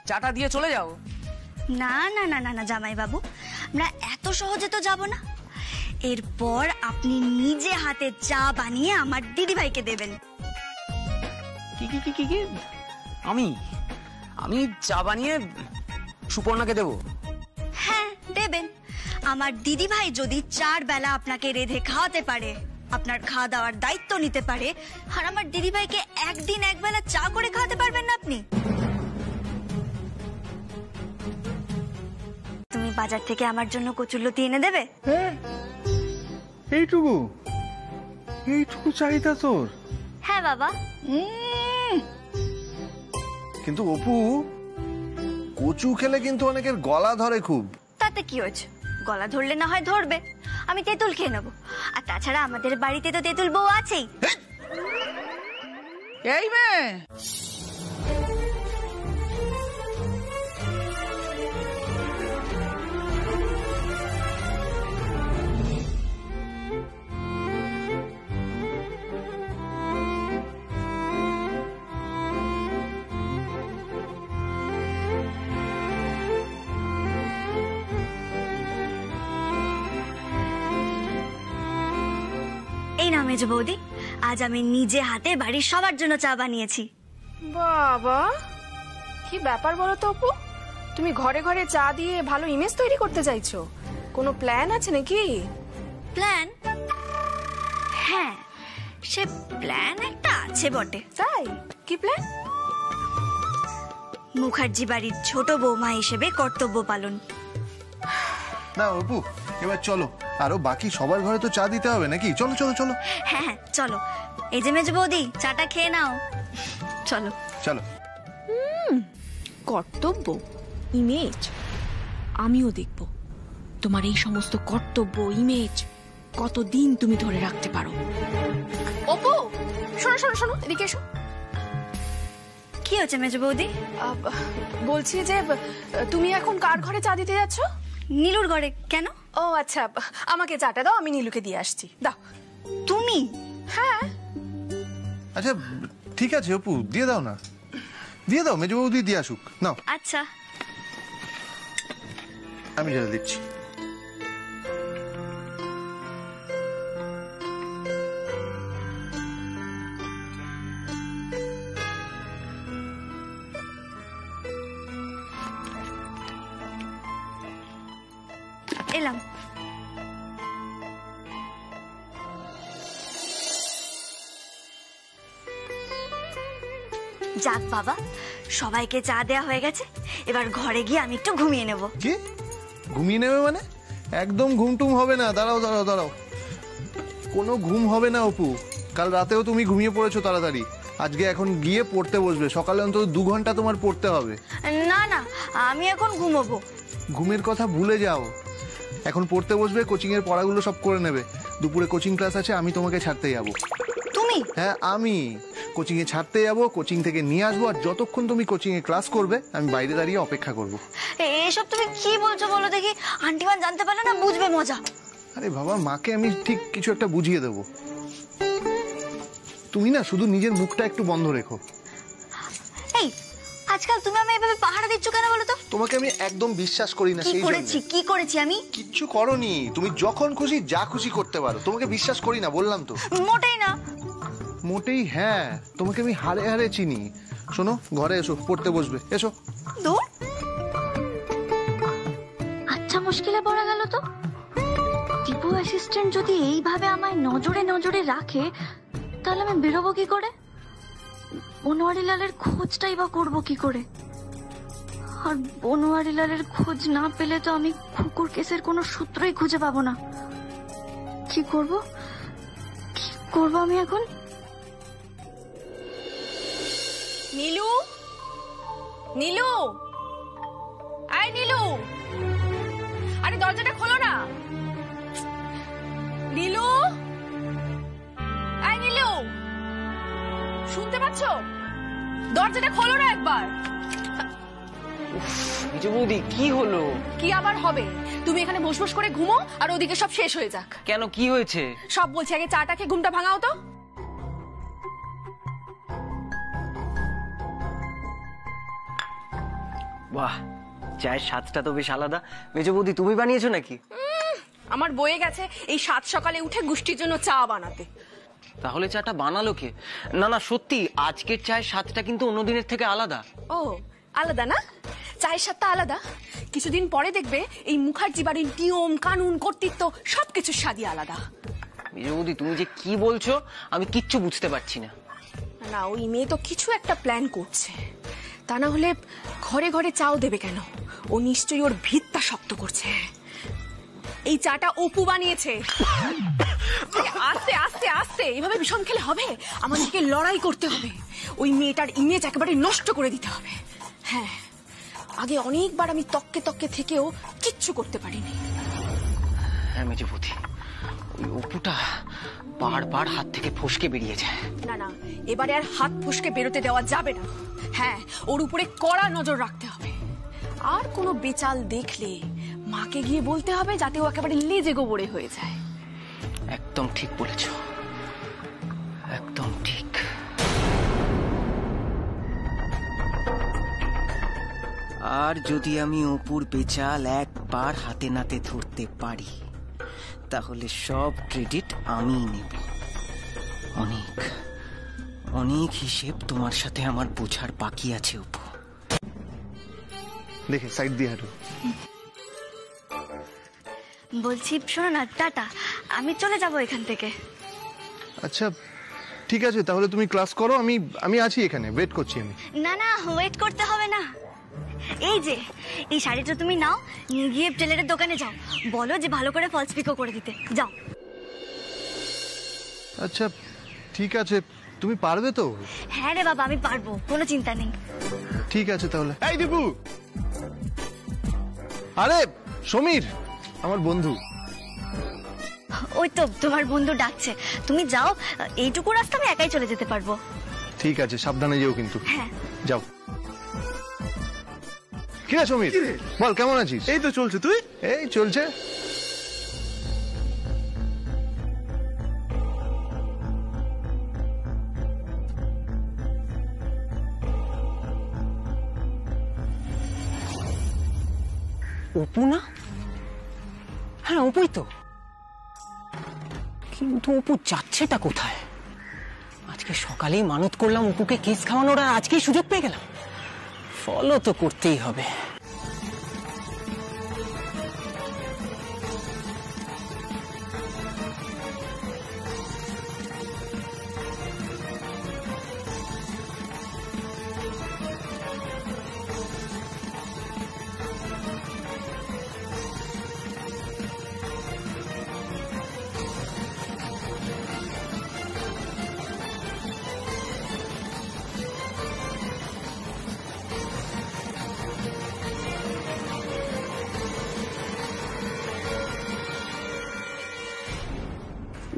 চাটা দিয়ে চলে যাও। না না না না না জামাই বাবু, আমরা এত সহজে তো যাব না। এরপর আপনি নিজে হাতে চা বানিয়ে আমার দিদি ভাইকে দেবেন। কি কি কি কি কি? আমি চা বানিয়ে সুপর্ণাকে দেব? হ্যাঁ দেবেন। আমার দিদি ভাই যদি 4 বেলা আপনাকে রেঁধে খাওয়াতে পারে, আপনার খাওয়া দাওয়ার দায়িত্ব নিতে পারে, আর আমার দিদি ভাইকে একদিন একবেলা চা করে খাওয়াতে পারবেন না আপনি? তুমি বাজার থেকে আমার জন্য কচুরলতি এনে দেবে? এইটুকু চাহিদা তোর? হ্যাঁ বাবা। কিন্তু অপু, কচু খেলে কিন্তু অনেকের গলা ধরে খুব। তাতে কি হয়েছে, গলা ধরলে না হয় ধরবে, আমি তেঁতুল খেয়ে নেবো। আর তাছাড়া আমাদের বাড়িতে তো তেঁতুল বউ আছেই। এই মেয়ে, এই না মেজ বৌদি, আজ আমি নিজে হাতে বাড়ির সবার জন্য চা বানিয়েছি। বাবা, কি ব্যাপার বলো তো অপু, তুমি ঘরে ঘরে চা দিয়ে ভালো ইমেজ তৈরি করতে চাইছো? কোনো প্ল্যান আছে নাকি? প্ল্যান? হ্যাঁ, সে প্ল্যান একটা আছে বটে। তাই? কি প্ল্যান? মুখার্জি বাড়ির ছোট বৌমা হিসেবে কর্তব্য পালন। না অপু, এবার চলো, আরো বাকি সবার ঘরে তো চা দিতে হবে নাকি? চলো চলো চলো। হ্যাঁ হ্যাঁ চলো, এই যে মেজ বৌদি চাটা খেয়ে নাও, চলো চলো। কর্তব্য, ইমেজ, আমিও দেখব তোমার এই সমস্ত কর্তব্য, ইমেজ কতদিন তুমি ধরে রাখতে পারো। অপু শোনো শোনো শোনো, এদিকে এসো। কি হচ্ছে মেজ বৌদি? বলছি যে তুমি এখন কার ঘরে চা দিতে যাচ্ছ? নীলুর ঘরে। কেন? ও আচ্ছা, আমাকে চাটা দাও, আমি নীলুকে দিয়ে আসছি। দাও। তুমি? হ্যাঁ। আচ্ছা ঠিক আছে অপু, দিয়ে দাও না, দিয়ে দাও, মেজ বৌদি দিয়ে আসুক। নাও। আচ্ছা আমি জল দিচ্ছি। এলাম। যাক বাবা, সবাইকে চা দেয়া হয়ে গেছে, এবার ঘরে গিয়ে আমি একটু ঘুমিয়ে নেব। কি ঘুমিয়ে নেবে মানে? একদম ঘুমটুম হবে না। দাঁড়াও দাঁড়াও দাঁড়াও, কোনো ঘুম হবে না অপু। কাল রাতেও তুমি ঘুমিয়ে পড়েছো তাড়াতাড়ি, আজকে এখন গিয়ে পড়তে বসবে। সকালে অন্তত 2 ঘন্টা তোমার পড়তে হবে। না না, আমি এখন ঘুমোবো। ঘুমের কথা ভুলে যাও, এখন পড়তে বসবে, কোচিং এর পড়াগুলো সব করে নেবে। দুপুরে কোচিং ক্লাস আছে, আমি তোমাকে ছাড়তে যাবো। তুমি? হ্যাঁ আমি কোচিং এ ছাড়তে যাবো, কোচিং থেকে নিয়ে আসবো, আর যতক্ষণ তুমি কোচিং এ ক্লাস করবে আমি বাইরে দাঁড়িয়ে অপেক্ষা করবো। এসব তুমি কি বলছো বলো দেখি? আন্টিমান জানতে পারলে না বুঝবে মজা। আরে বাবা, মাকে আমি ঠিক কিছু একটা বুঝিয়ে দেবো। তুমি না শুধু নিজের মুখটা একটু বন্ধ রেখো। এই আজকাল তুমি আমি এভাবে পাহারা দিচ্ছ কেন বলো তো? তোমাকে আমি একদম বিশ্বাস করি না। সেই কি করেছি আমি? কিচ্ছু করনি, তুমি যখন খুশি যা খুশি করতে পারো। তোমাকে বিশ্বাস করি না বললাম তো। মোটেই না। মোটেই হ্যাঁ, তোমাকে আমি হাড়ে হাড়ে চিনি। শোনো, ঘরে এসো, পড়তে বসবে, এসো। দূর। আচ্ছা, মুশকিলে পড়া গেল তো। টিপু অ্যাসিস্ট্যান্ট যদি এইভাবে আমায় নজরে নজরে রাখে, তাহলে আমি বেরোবো কি করে? বনোয়ারিলালের খোঁজটাই বা করবো কি করে? আর বনোয়ারিলালের খোঁজ না পেলে তো আমি কুকুর কেসের কোনো সূত্রই খুঁজে পাবো না। কি করব আমি এখন? নীলু, নীলু, আয় নীলু, আরে দরজাটা খোলো না। নীলু, আয় নীলু, শুনতে পাচ্ছ? দরজাটা খোলো না একবার। মেজো বৌদি, কি হলো? কি আবার হবে? তুমি এখানে বস বস করে ঘুমো আর ওদিকে সব শেষ হয়ে যাক। কেন, কি হয়েছে? সব বলছি, আগে চাটা খেয়ে ঘুমটা ভাঙাও তো। বাহ, চায়ের স্বাদটা তো বেশ আলাদা। মেজো বৌদি, তুমি বানিয়েছো নাকি? আমার বয়ে গেছে এই 7 সকালে উঠে গোষ্ঠীর জন্য চা বানাতে। তাহলে চাটা বানালো কে? না না, সত্যি আজকের চায়ের স্বাদটা কিন্তু অন্য দিনের থেকে আলাদা। ও আলাদা না? চায়ের স্বাদটা আলাদা। কিছুদিন পরে দেখবে এই মুখার্জি বাড়ির নিয়ম কানুন কর্তৃত্ব সবকিছুর স্বাদই আলাদা। মেজো বৌদি, তুমি যে কি বলছো আমি কিচ্ছু বুঝতে পারছি না। না, ওই মেয়ে তো কিছু একটা প্ল্যান করছে। তা না হলে ঘরে ঘরে চাও দেবে কেন? ও নিশ্চয়ই ওর ভিতটা শক্ত করছে। এই চাটা অপু বানিয়েছে। আস্তে আস্তে আস্তে এইভাবে বিষম খেলে হবে? আমাদেরকে লড়াই করতে হবে, ওই মেয়েটার ইমেজ একেবারে নষ্ট করে দিতে হবে। হ্যাঁ, আগে অনেকবার আমি তককে তককে থেকেও কিচ্ছু করতে পারিনি। হ্যাঁ মেজো বৌদি, ওই অপুটা বারবার হাত থেকে ফসকে বেরিয়ে যায়। না না, এবারে আর হাত ফসকে বেরোতে দেওয়া যাবে না। হ্যাঁ, ওর উপরে কড়া নজর রাখতে হবে। আর কোনো বেচাল দেখলে মাকে গিয়ে বলতে হবে যাতে ও একেবারে লেজে গোবরে হয়ে যায়। একদম ঠিক বলেছ, একদম ঠিক। আর যদি আমি অপুর বেচাল একবার হাতে নাতে ধরতে পারি, তাহলে সব ক্রেডিট আমিই নেব। অনেক অনেক হিসেব তোমার সাথে আমার বোঝার বাকি আছে অপু। দেখে সাইড দিয়ে হাঁটো। বলছি শোনো না, টাটা, আমি চলে যাব এখান থেকে। আচ্ছা ঠিক আছে, তাহলে তুমি ক্লাস করো, আমি আছি এখানে, ওয়েট করছি আমি। না না, ওয়েট করতে হবে না। এই যে এই শাড়িটা তুমি নাও, নিয়ে গিয়ে টেলারের দোকানে যাও, বলো যে ভালো করে ফলস পিকো করে দিতে। যাও। আচ্ছা ঠিক আছে, তুমি পারবে তো? হ্যাঁ রে বাবা, আমি পারবো, কোনো চিন্তা নেই। ঠিক আছে তাহলে। এই দীপু, আরে সমীর আমার বন্ধু। ওই তো তোমার বন্ধু ডাকছে, তুমি যাও। এইটুকু রাস্তা আমি একাই চলে যেতে পারবো। ঠিক আছে, সাবধানে যেও কিন্তু। হ্যাঁ যাও। কি রে সমীর, বল কেমন আছিস? এই তো চলছে, তুই? এই চলছে। অপু না? হ্যাঁ অপুই তো, কিন্তু অপু যাচ্ছেটা কোথায়? আজকে সকালেই মানত করলাম অপুকে কেস খাওয়ানোর, আর আজকেই সুযোগ পেয়ে গেলাম। ফলো তো করতেই হবে।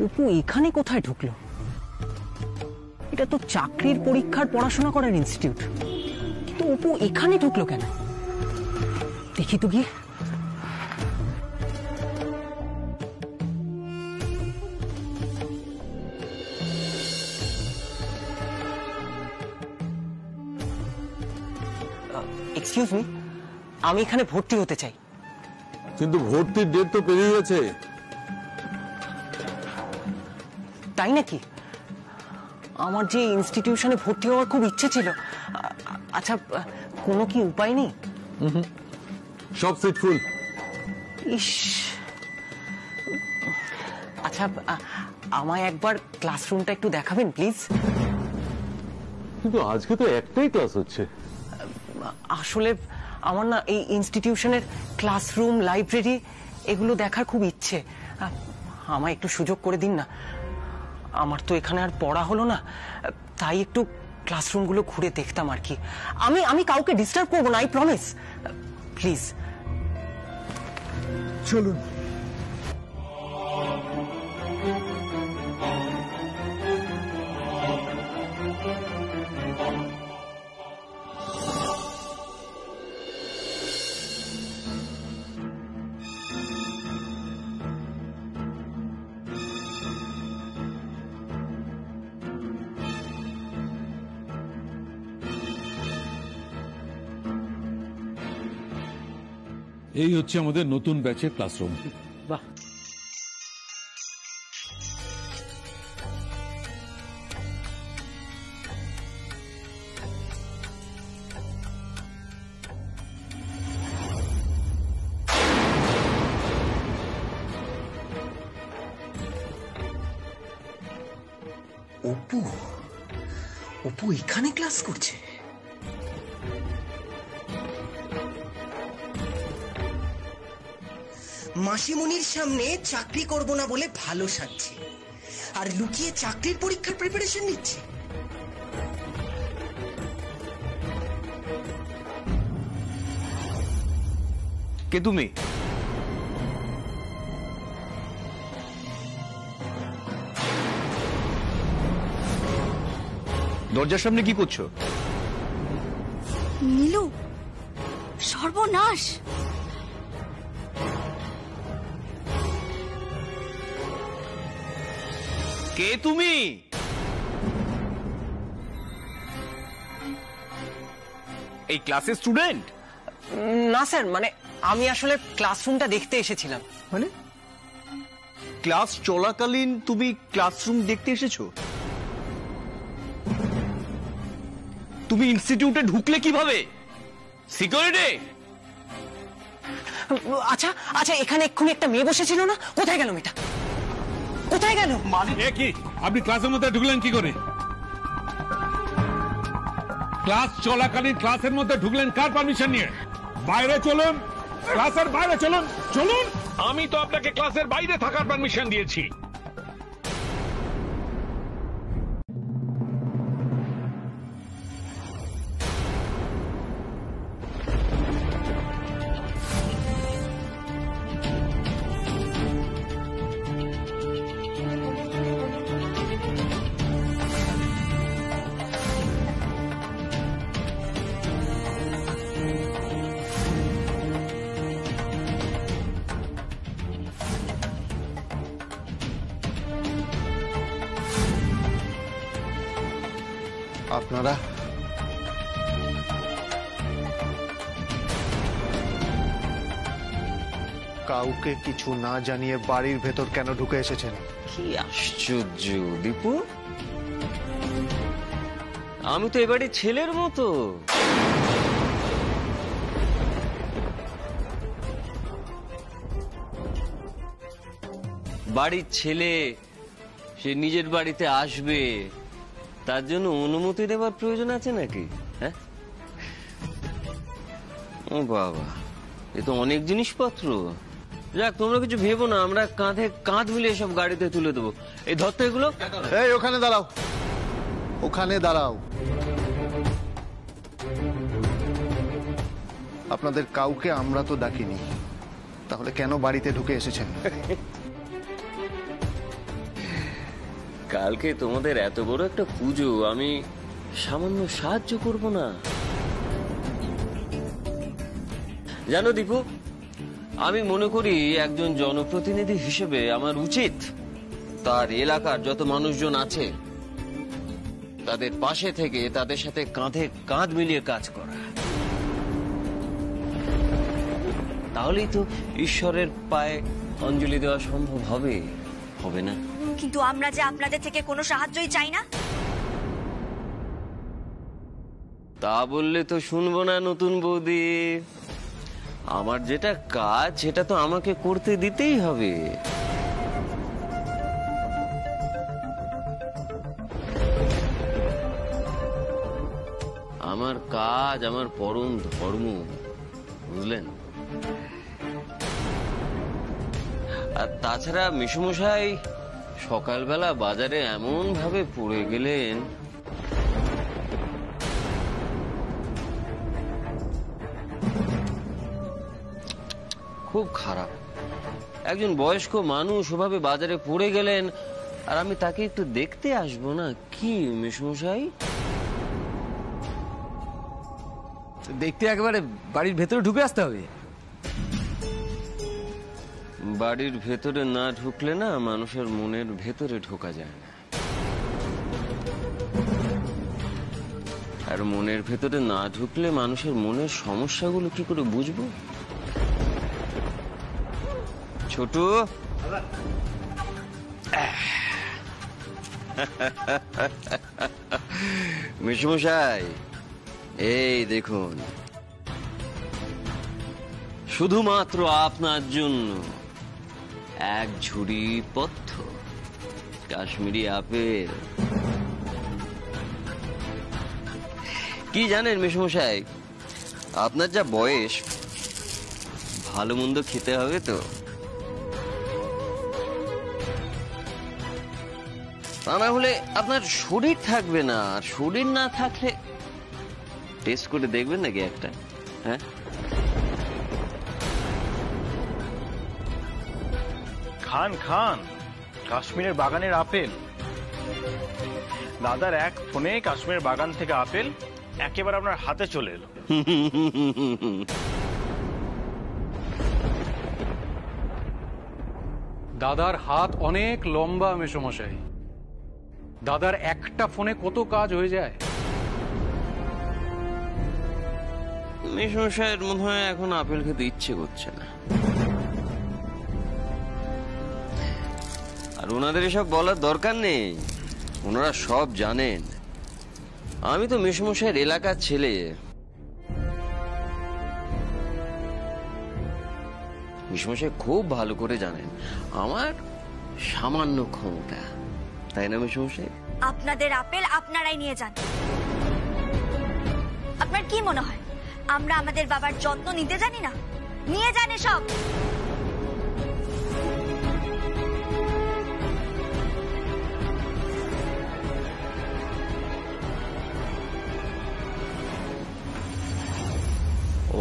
অপু এখানে কোথায় ঢুকলো? এটা তো চাকরির পরীক্ষার পড়াশোনা করার ইনস্টিটিউট, কিন্তু অপু এখানে ঢুকলো কেন? দেখি তো গিয়ে। এক্সকিউজ মি, আমি এখানে ভর্তি হতে চাই। কিন্তু ভর্তির ডেট তো পেরিয়ে গেছে। তাই নাকি? আমার যে ইনস্টিটিউশনে ভর্তি হওয়ার খুব ইচ্ছে ছিল। আচ্ছা, কোনো কি উপায় নেই? সব সিট ফুল। ইস, আচ্ছা আমায় একবার ক্লাসরুমটা একটু দেখাবেন প্লিজ। কিন্তু আজকে তো একটাই ক্লাস হচ্ছে। আসলে আমার না এই ইনস্টিটিউশনের ক্লাসরুম, লাইব্রেরি এগুলো দেখার খুব ইচ্ছে। আমায় একটু সুযোগ করে দিন না। আমার তো এখানে আর পড়া হলো না, তাই একটু ক্লাসরুমগুলো ঘুরে দেখতাম আর কি। আমি কাউকে ডিস্টার্ব করবো না, আই প্রমিস। প্লিজ চলুন। এই হচ্ছে আমাদের নতুন ব্যাচের ক্লাসরুম। বাহ, অপু অপু এখানে ক্লাস করছে? মাসিমণির সামনে চাকরি করব না বলে ভালো সাজছে, আর লুকিয়ে চাকরির পরীক্ষার প্রিপারেশন নিচ্ছে। কে তুমি? দরজার সামনে কি করছো? নীলু, সর্বনাশ! কে তুমি? এই ক্লাসের স্টুডেন্ট? না স্যার, মানে আমি আসলে ক্লাসরুমটা দেখতে এসেছিলাম। মানে ক্লাস চলাকালীন তুমি ক্লাসরুম দেখতে এসেছো? তুমি ইনস্টিটিউটে ঢুকলে কিভাবে? সিকিউরিটি? আচ্ছা আচ্ছা, এখানে এক্ষুনি একটা মেয়ে বসেছিল না? কোথায় গেল মেয়েটা? কোথায় গেল? মানে কি আপনি ক্লাসের মধ্যে ঢুকলেন কি করে? ক্লাস চলাকালীন ক্লাসের মধ্যে ঢুকলেন কার পারমিশন নিয়ে? বাইরে চলুন, ক্লাসের বাইরে চলুন। চলুন, আমি তো আপনাকে ক্লাসের বাইরে থাকার পারমিশন দিয়েছি। আপনারা কাউকে কিছু না জানিয়ে বাড়ির ভেতর কেন ঢুকে এসেছেন? কি আশ্চর্য দীপু, আমি তো এবারে ছেলের মতো। বাড়ির ছেলে, সে নিজের বাড়িতে আসবে, তার জন্য অনুমতি দেওয়ার প্রয়োজন আছে নাকি? হ্যাঁ, ও বাবা, এ তো অনেক জিনিসপত্র। যাক, তোমরা কিছু ভেবো না, আমরা কাঁধে কাঁধ মিলিয়ে সব গাড়িতে তুলে দেবো। এই ধরতে এগুলো। এই ওখানে দাঁড়াও, ওখানে দাঁড়াও। আপনাদের কাউকে আমরা তো ডাকিনি, তাহলে কেন বাড়িতে ঢুকে এসেছেন? কালকে তোমাদের এত বড় একটা পুজো, আমি সামান্য সাহায্য করব না? জানো দীপু, আমি মনে করি একজন জনপ্রতিনিধি হিসেবে আমার উচিত তার এলাকার যত মানুষজন আছে তাদের পাশে থেকে তাদের সাথে কাঁধে কাঁধ মিলিয়ে কাজ করা। তাহলেই তো ঈশ্বরের পায়ে অঞ্জলি দেওয়া সম্ভব হবে, হবে না? কিন্তু আমরা যে আপনাদের থেকে কোনো সাহায্যই চাই না। তা বললে তো শুনবো না নতুন বৌদি। আমার যেটা কাজ সেটা তো আমাকে করতে দিতেই হবে। আমার কাজ আমার পরম ধর্ম, বুঝলেন? আর তাছাড়া মিশুমশাই সকালবেলা বাজারে এমন ভাবে পড়ে গেলেন, খুব খারাপ। একজন বয়স্ক মানুষ ওভাবে বাজারে পড়ে গেলেন, আর আমি তাকে একটু দেখতে আসবো না? কি মিশুমশাই? দেখতে একেবারে বাড়ির ভেতরে ঢুকে আসতে হবে? বাড়ির ভেতরে না ঢুকলে না মানুষের মনের ভেতরে ঢোকা যায় না, আর মনের ভেতরে না ঢুকলে মানুষের মনের সমস্যাগুলো কি করে বুঝবো? ছোট, মিশুমশাই এই দেখুন, শুধুমাত্র আপনার জন্য এক ঝুড়ি পথ্য কাশ্মীরি আপেল। কি জানেন মিশুমশাই, আপনার যা বয়স, ভালো মন্দ খেতে হবে তো। তা না হলে আপনার শরীর থাকবে না, আর শরীর না থাকলে টেস্ট করে দেখবেন নাকি একটা? হ্যাঁ, খান খান কাশ্মীরের বাগানের আপেল। দাদার এক ফোনে কাশ্মীরের বাগান থেকে আপেল একেবারে আপনার হাতে চলে এলো। দাদার হাত অনেক লম্বা মেসোমশাই, দাদার একটা ফোনে কত কাজ হয়ে যায়। মেসোমশাইয়ের মনে হয় এখন আপেল খেতে ইচ্ছে করছে না, আর ওনাদের এসব বলার দরকার নেই, ওনারা সব জানেন। আমি তো মেসোমশাইয়ের এলাকার ছেলে, মেসোমশাই খুব ভালো করে জানেন আমার সামান্য ক্ষমতা, তাই না মেসোমশাই? আপনাদের আপেল আপনারাই নিয়ে যান। আপনার কি মনে হয় আমরা আমাদের বাবার যত্ন নিতে জানি না? নিয়ে যান এসব।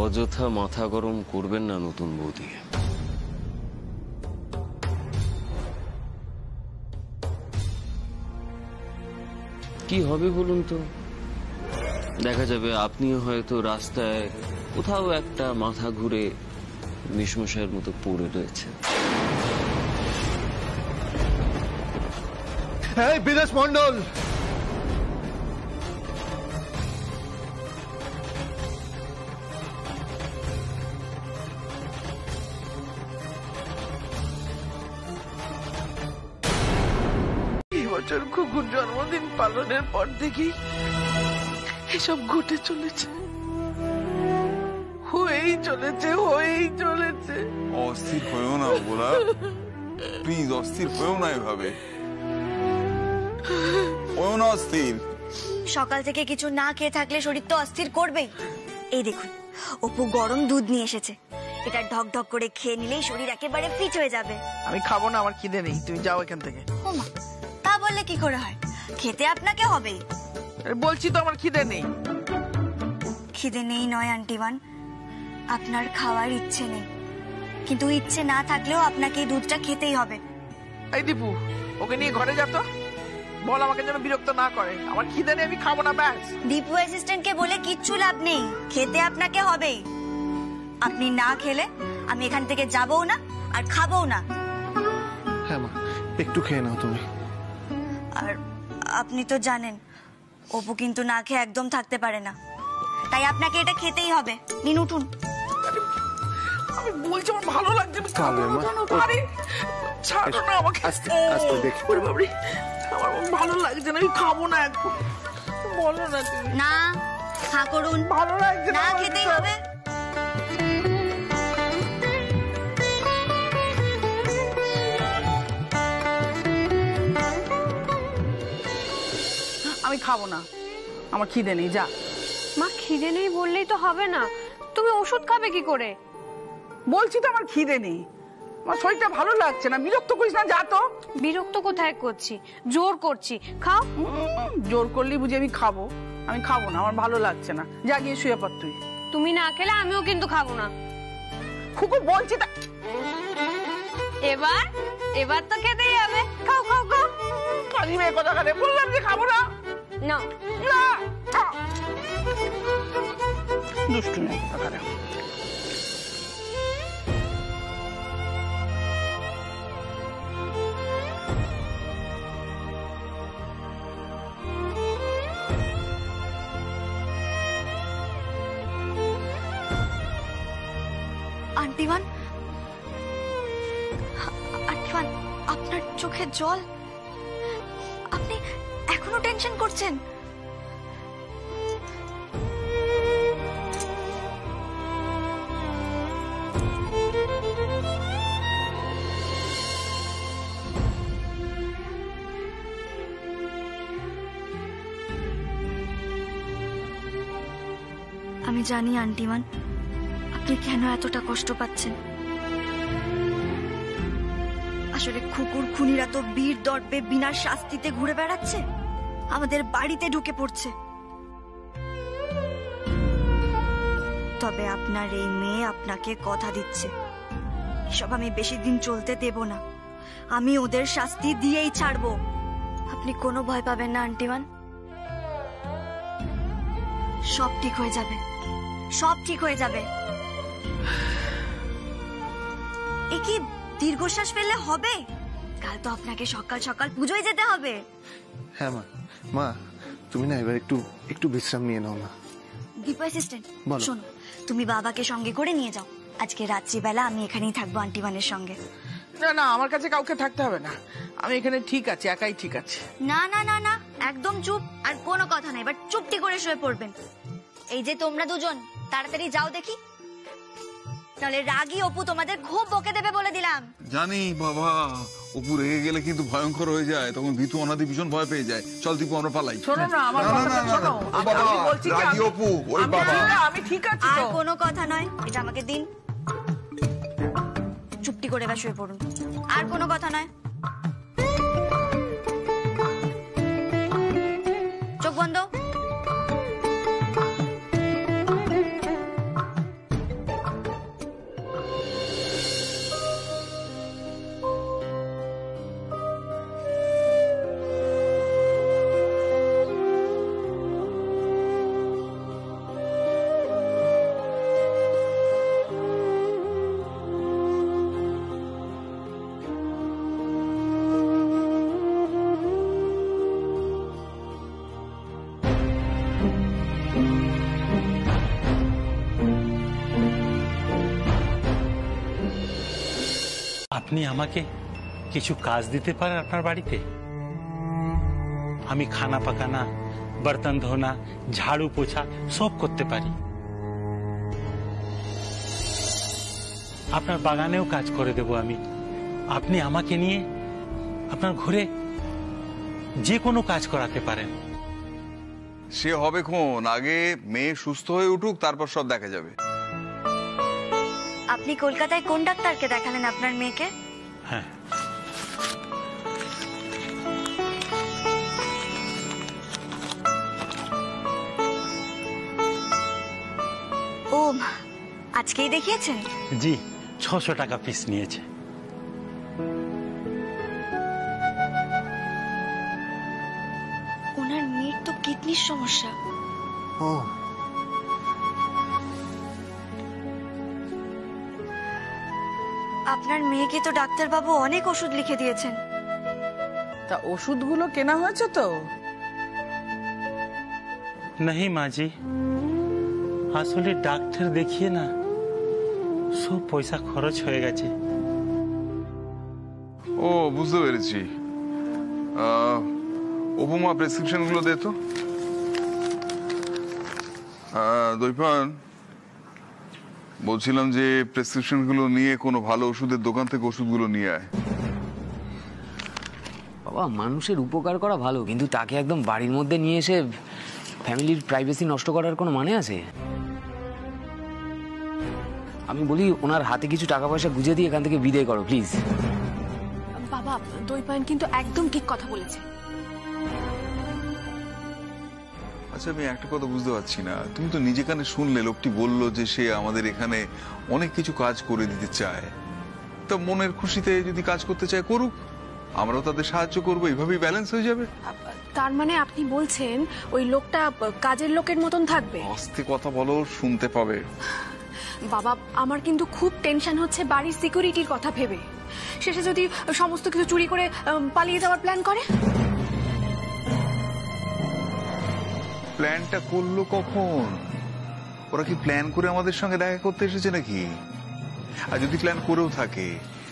অযথা মাথা গরম করবেন না নতুন বৌদি। কি হবে বলুন তো? দেখা যাবে আপনিও হয়তো রাস্তায় কোথাও একটা মাথা ঘুরে মেসোমশাইয়ের মতো পড়ে রয়েছে। এই বিদেশ মন্ডল, বছর কুকুর জন্মদিন পালনের পর থেকেই এসব ঘটে চলেছে, হয়েই চলেছে। অস্থির হয়েও না বলা, প্লিজ অস্থির হয়েও না এভাবে, হয়েও না অস্থির। সকাল থেকে কিছু না খেয়ে থাকলে শরীর তো অস্থির করবেই। এই দেখুন, অপু গরম দুধ নিয়ে এসেছে, এটা ঢক ঢক করে খেয়ে নিলেই শরীর একেবারে ফিট হয়ে যাবে। আমি খাবো না, আমার খিদে নেই, তুমি যাও এখান থেকে। তা বললে কি করে হয়? খেতে আপনাকে হবেই। বলছি তো আমার খিদে নেই। খিদে নেই নয় আন্টিবান, আপনার খাওয়ার ইচ্ছে নেই, কিন্তু ইচ্ছে না থাকলেও আপনাকে এই দুধটা খেতেই হবে। এই দীপু, ওকে নিয়ে ঘরে যা তো। বল আমাকে যেন বিরক্ত না করে। আমার খিদে নেই, আমি খাবো না ব্যাস। দীপু অ্যাসিস্ট্যান্টকে বলে কিচ্ছু লাভ নেই, খেতে আপনাকে হবেই। আপনি না খেলে আমি এখান থেকে যাবও না আর খাবও না। হ্যাঁ মা, একটু খেয়ে নাও তুমি। আর আপনি তো জানেন অপু কিন্তু না খেয়ে একদম থাকতে পারে না, তাই আপনাকে এটা খেতেই হবে। নিন উঠুন। আমি বলছি আমার ভালো লাগছে, আমি খাবো পারবে না মা। জানো, পারি। ছাড়ো না আমাকে। আস্তে আস্তে দেখি। ওরে বাবারে, আমার ভালো লাগছে না, আমি খাবো না এখন। বলো না তুমি। না, খা করুন। ভালো লাগছে না, খেতেই হবে। আমি খাবো না, আমার খিদে নেই। যা মা, খিদে নেই বললেই তো হবে না, তুমি ওষুধ খাবে কি করে? বলছি তো আমার খিদে নেই, আমার শরীরটা ভালো লাগছে না। বিরক্ত করিস না, যা তো। বিরক্ত কোথায় করছি, জোর করছি। খাও। জোর করলেই বুঝি আমি খাবো? আমি খাবো না, আমার ভালো লাগছে না। যা গিয়ে শুয়ে পড় তুই। তুমি না খেলে আমিও কিন্তু খাবো না। খুকু বলছি তা। এবার এবার তো খেতেই হবে। খাও খাও খাও। কালি মেয়ে কথা কানে বললাম যে খাবো না। না না, দুষ্টু মেয়ে কথা কানে। আন্টিমান, আন্টিমান, আপনার চোখে জল? আপনি এখনো টেনশন করছেন? আমি জানি আন্টিমান, আপনি কেন এতটা কষ্ট পাচ্ছেন। আসলে খুকুর খুনিরা তো বীর দর্পে বিনা শাস্তিতে ঘুরে বেড়াচ্ছে, আমাদের বাড়িতে ঢুকে পড়ছে। তবে আপনার এই মেয়ে আপনাকে কথা দিচ্ছে, এসব আমি বেশি দিন চলতে দেব না। আমি ওদের শাস্তি দিয়েই ছাড়বো। আপনি কোনো ভয় পাবেন না আন্টিমান, সব ঠিক হয়ে যাবে, সব ঠিক হয়ে যাবে। এ কি দীর্ঘশ্বাস ফেললে হবে? কাল তো আপনাকে সকাল সকাল পুজোয় যেতে হবে। হ্যাঁ মা, মা তুমি না এবার একটু একটু বিশ্রাম নিয়ে নাও না। দীপু অ্যাসিস্ট্যান্ট, বলো। শোনো, তুমি বাবাকে সঙ্গে করে নিয়ে যাও। আজকে রাত্রিবেলা আমি এখানেই থাকবো আন্টিমানের সঙ্গে। না না, আমার কাছে কাউকে থাকতে হবে না, আমি এখানে ঠিক আছি, একাই ঠিক আছে। না না না না, একদম চুপ, আর কোনো কথা নাই। এবার চুপটি করে শুয়ে পড়বেন। এই যে তোমরা দুজন তাড়াতাড়ি যাও দেখি, তাহলে রাগী অপু তোমাদের খুব বকে দেবে বলে দিলাম। জানি বাবা, অপু রেগে গেলে কিন্তু ভয়ঙ্কর হয়ে যায়, তখন ভিতু অনাদি ভীষণ ভয় পেয়ে যায়। চল দীপু, আমরা পালাই। শোনো না, আমার কথাটা শোনো। আমি বলছি কি, রাগী অপু, ওরে বাবা, আমি ঠিক আছি আর তো। কোনো কথা নয়, এটা আমাকে দিন। চুপটি করে এবার শুয়ে পড়ুন, আর কোনো কথা নয়। চোখ বন্ধ। আপনি আমাকে কিছু কাজ দিতে পারেন আপনার বাড়িতে? আমি খানা পাকানা, বর্তন ধোনা, ঝাড়ু পোছা সব করতে পারি। আপনার বাগানেও কাজ করে দেব আমি। আপনি আমাকে নিয়ে আপনার ঘরে যে কোনো কাজ করাতে পারেন। সে হবে কোন, আগে মেয়ে সুস্থ হয়ে উঠুক, তারপর সব দেখা যাবে। আপনি কলকাতায় কোন ডাক্তারকে দেখালেন আপনার মেয়েকে? হ্যাঁ, ও আজকেই দেখিয়েছেন? জি, 600 টাকা ফিস নিয়েছে। কিডনির সমস্যা। ও আপনার মেয়েকে তো ডাক্তারবাবু অনেক ওষুধ লিখে দিয়েছেন। তা ওষুধগুলো কেনা হয়েছে তো? नहीं माँ जी, আসলে ডাক্তার দেখিয়ে না সব পয়সা খরচ হয়ে গেছে। ও বুঝতে পেরেছি। উপমা প্রেসক্রিপশন গুলো দে তো। দৈপান, বলছিলাম যে প্রেসক্রিপশন গুলো নিয়ে কোনো ভালো ওষুধের দোকান থেকে ওষুধগুলো নিয়ে আয়। বাবা, মানুষের উপকার করা ভালো, কিন্তু তাকে একদম বাড়ির মধ্যে নিয়ে এসে ফ্যামিলির প্রাইভেসি নষ্ট করার কোনো মানে আছে? আমি বলি ওনার হাতে কিছু টাকা পয়সা গুঁজে দিয়ে এখান থেকে বিদায় করো প্লিজ। বাবা, দৈপায়ন কিন্তু একদম ঠিক কথা বলেছে। আচ্ছা, আমি একটা কথা বুঝতে পারছি না, তুমি তো নিজে কানে শুনলে লোকটি বললো যে সে আমাদের এখানে অনেক কিছু কাজ করে দিতে চায়। তা মনের খুশিতে যদি কাজ করতে চায় করুক, আমরাও তাদের সাহায্য করবো, এইভাবেই ব্যালেন্স হয়ে যাবে। তার মানে আপনি বলছেন ওই লোকটা কাজের লোকের মতন থাকবে? আস্তে কথা বলো, শুনতে পাবে। বাবা, আমার কিন্তু খুব টেনশন হচ্ছে বাড়ির সিকিউরিটির কথা ভেবে। শেষে যদি সমস্ত কিছু চুরি করে পালিয়ে যাওয়ার প্ল্যান করে? প্ল্যানটা করলো কখন? ওরা কি প্ল্যান করে আমাদের সঙ্গে দেখা করতে এসেছে নাকি? আর যদি প্ল্যান করেও থাকে,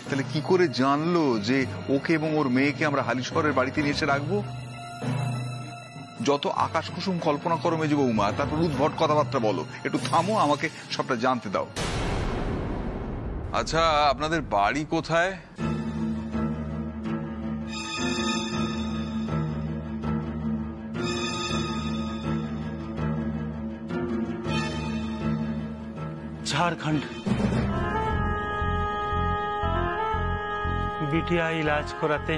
তাহলে কি করে জানলো যে ওকে এবং ওর মেয়েকে আমরা হালিশহরের বাড়িতে নিয়ে এসে রাখবো? যত আকাশ কুসুম কল্পনা করো মেজো বৌমা, তারপর উদ্ভট কথাবার্তা বলো। একটু থামো, আমাকে সবটা জানতে দাও। আচ্ছা, আপনাদের বাড়ি কোথায়? झारखंड। बिटिया इलाज कराते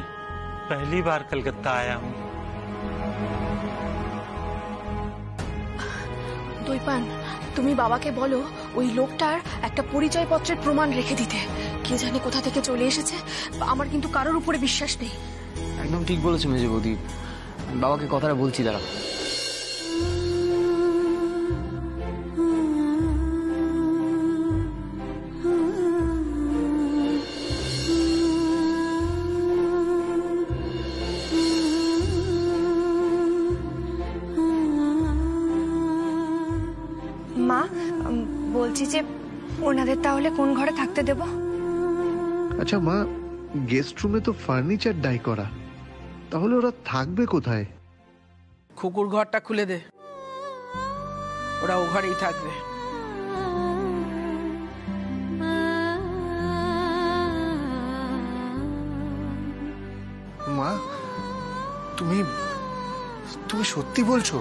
पहली बार कलकत्ता आया हूँ। দৈপায়ন, তুমি বাবাকে বলো ওই লোকটার একটা পরিচয়পত্রের প্রমাণ রেখে দিতে। কে জানে কোথা থেকে চলে এসেছে, আমার কিন্তু কারোর উপরে বিশ্বাস নেই। একদম ঠিক বলেছো মেজে বৌদি, বাবাকে কথাটা বলছি, দাঁড়া। মা, বলছি যে ওনাদের তাহলে কোন ঘরে থাকতে দেব? আচ্ছা মা, গেস্ট রুমে তো ফার্নিচার ডাই করা, তাহলে ওরা থাকবে কোথায়? খুকুর ঘরটা খুলে দে, ওরা ও ঘরেই থাকবে। মা, তুমি তুমি সত্যি বলছো?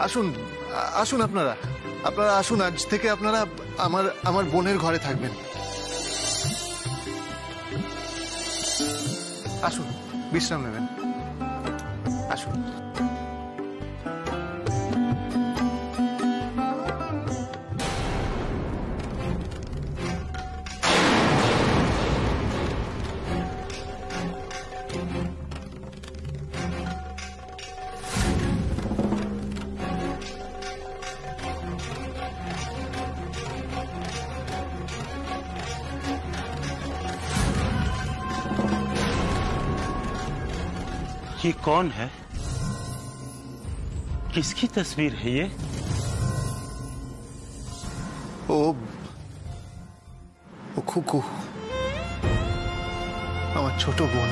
আসুন আসুন, আপনারা আসুন, আজ থেকে আপনারা আমার বোনের ঘরে থাকবেন। আসুন, বিশ্রাম নেবেন, আসুন। ये कौन है? किसकी तस्वीर है ये? ও খুকু, আমার ছোট বোন।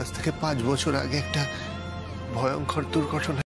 আজ থেকে 5 বছর আগে একটা ভয়ঙ্কর দুর্ঘটনা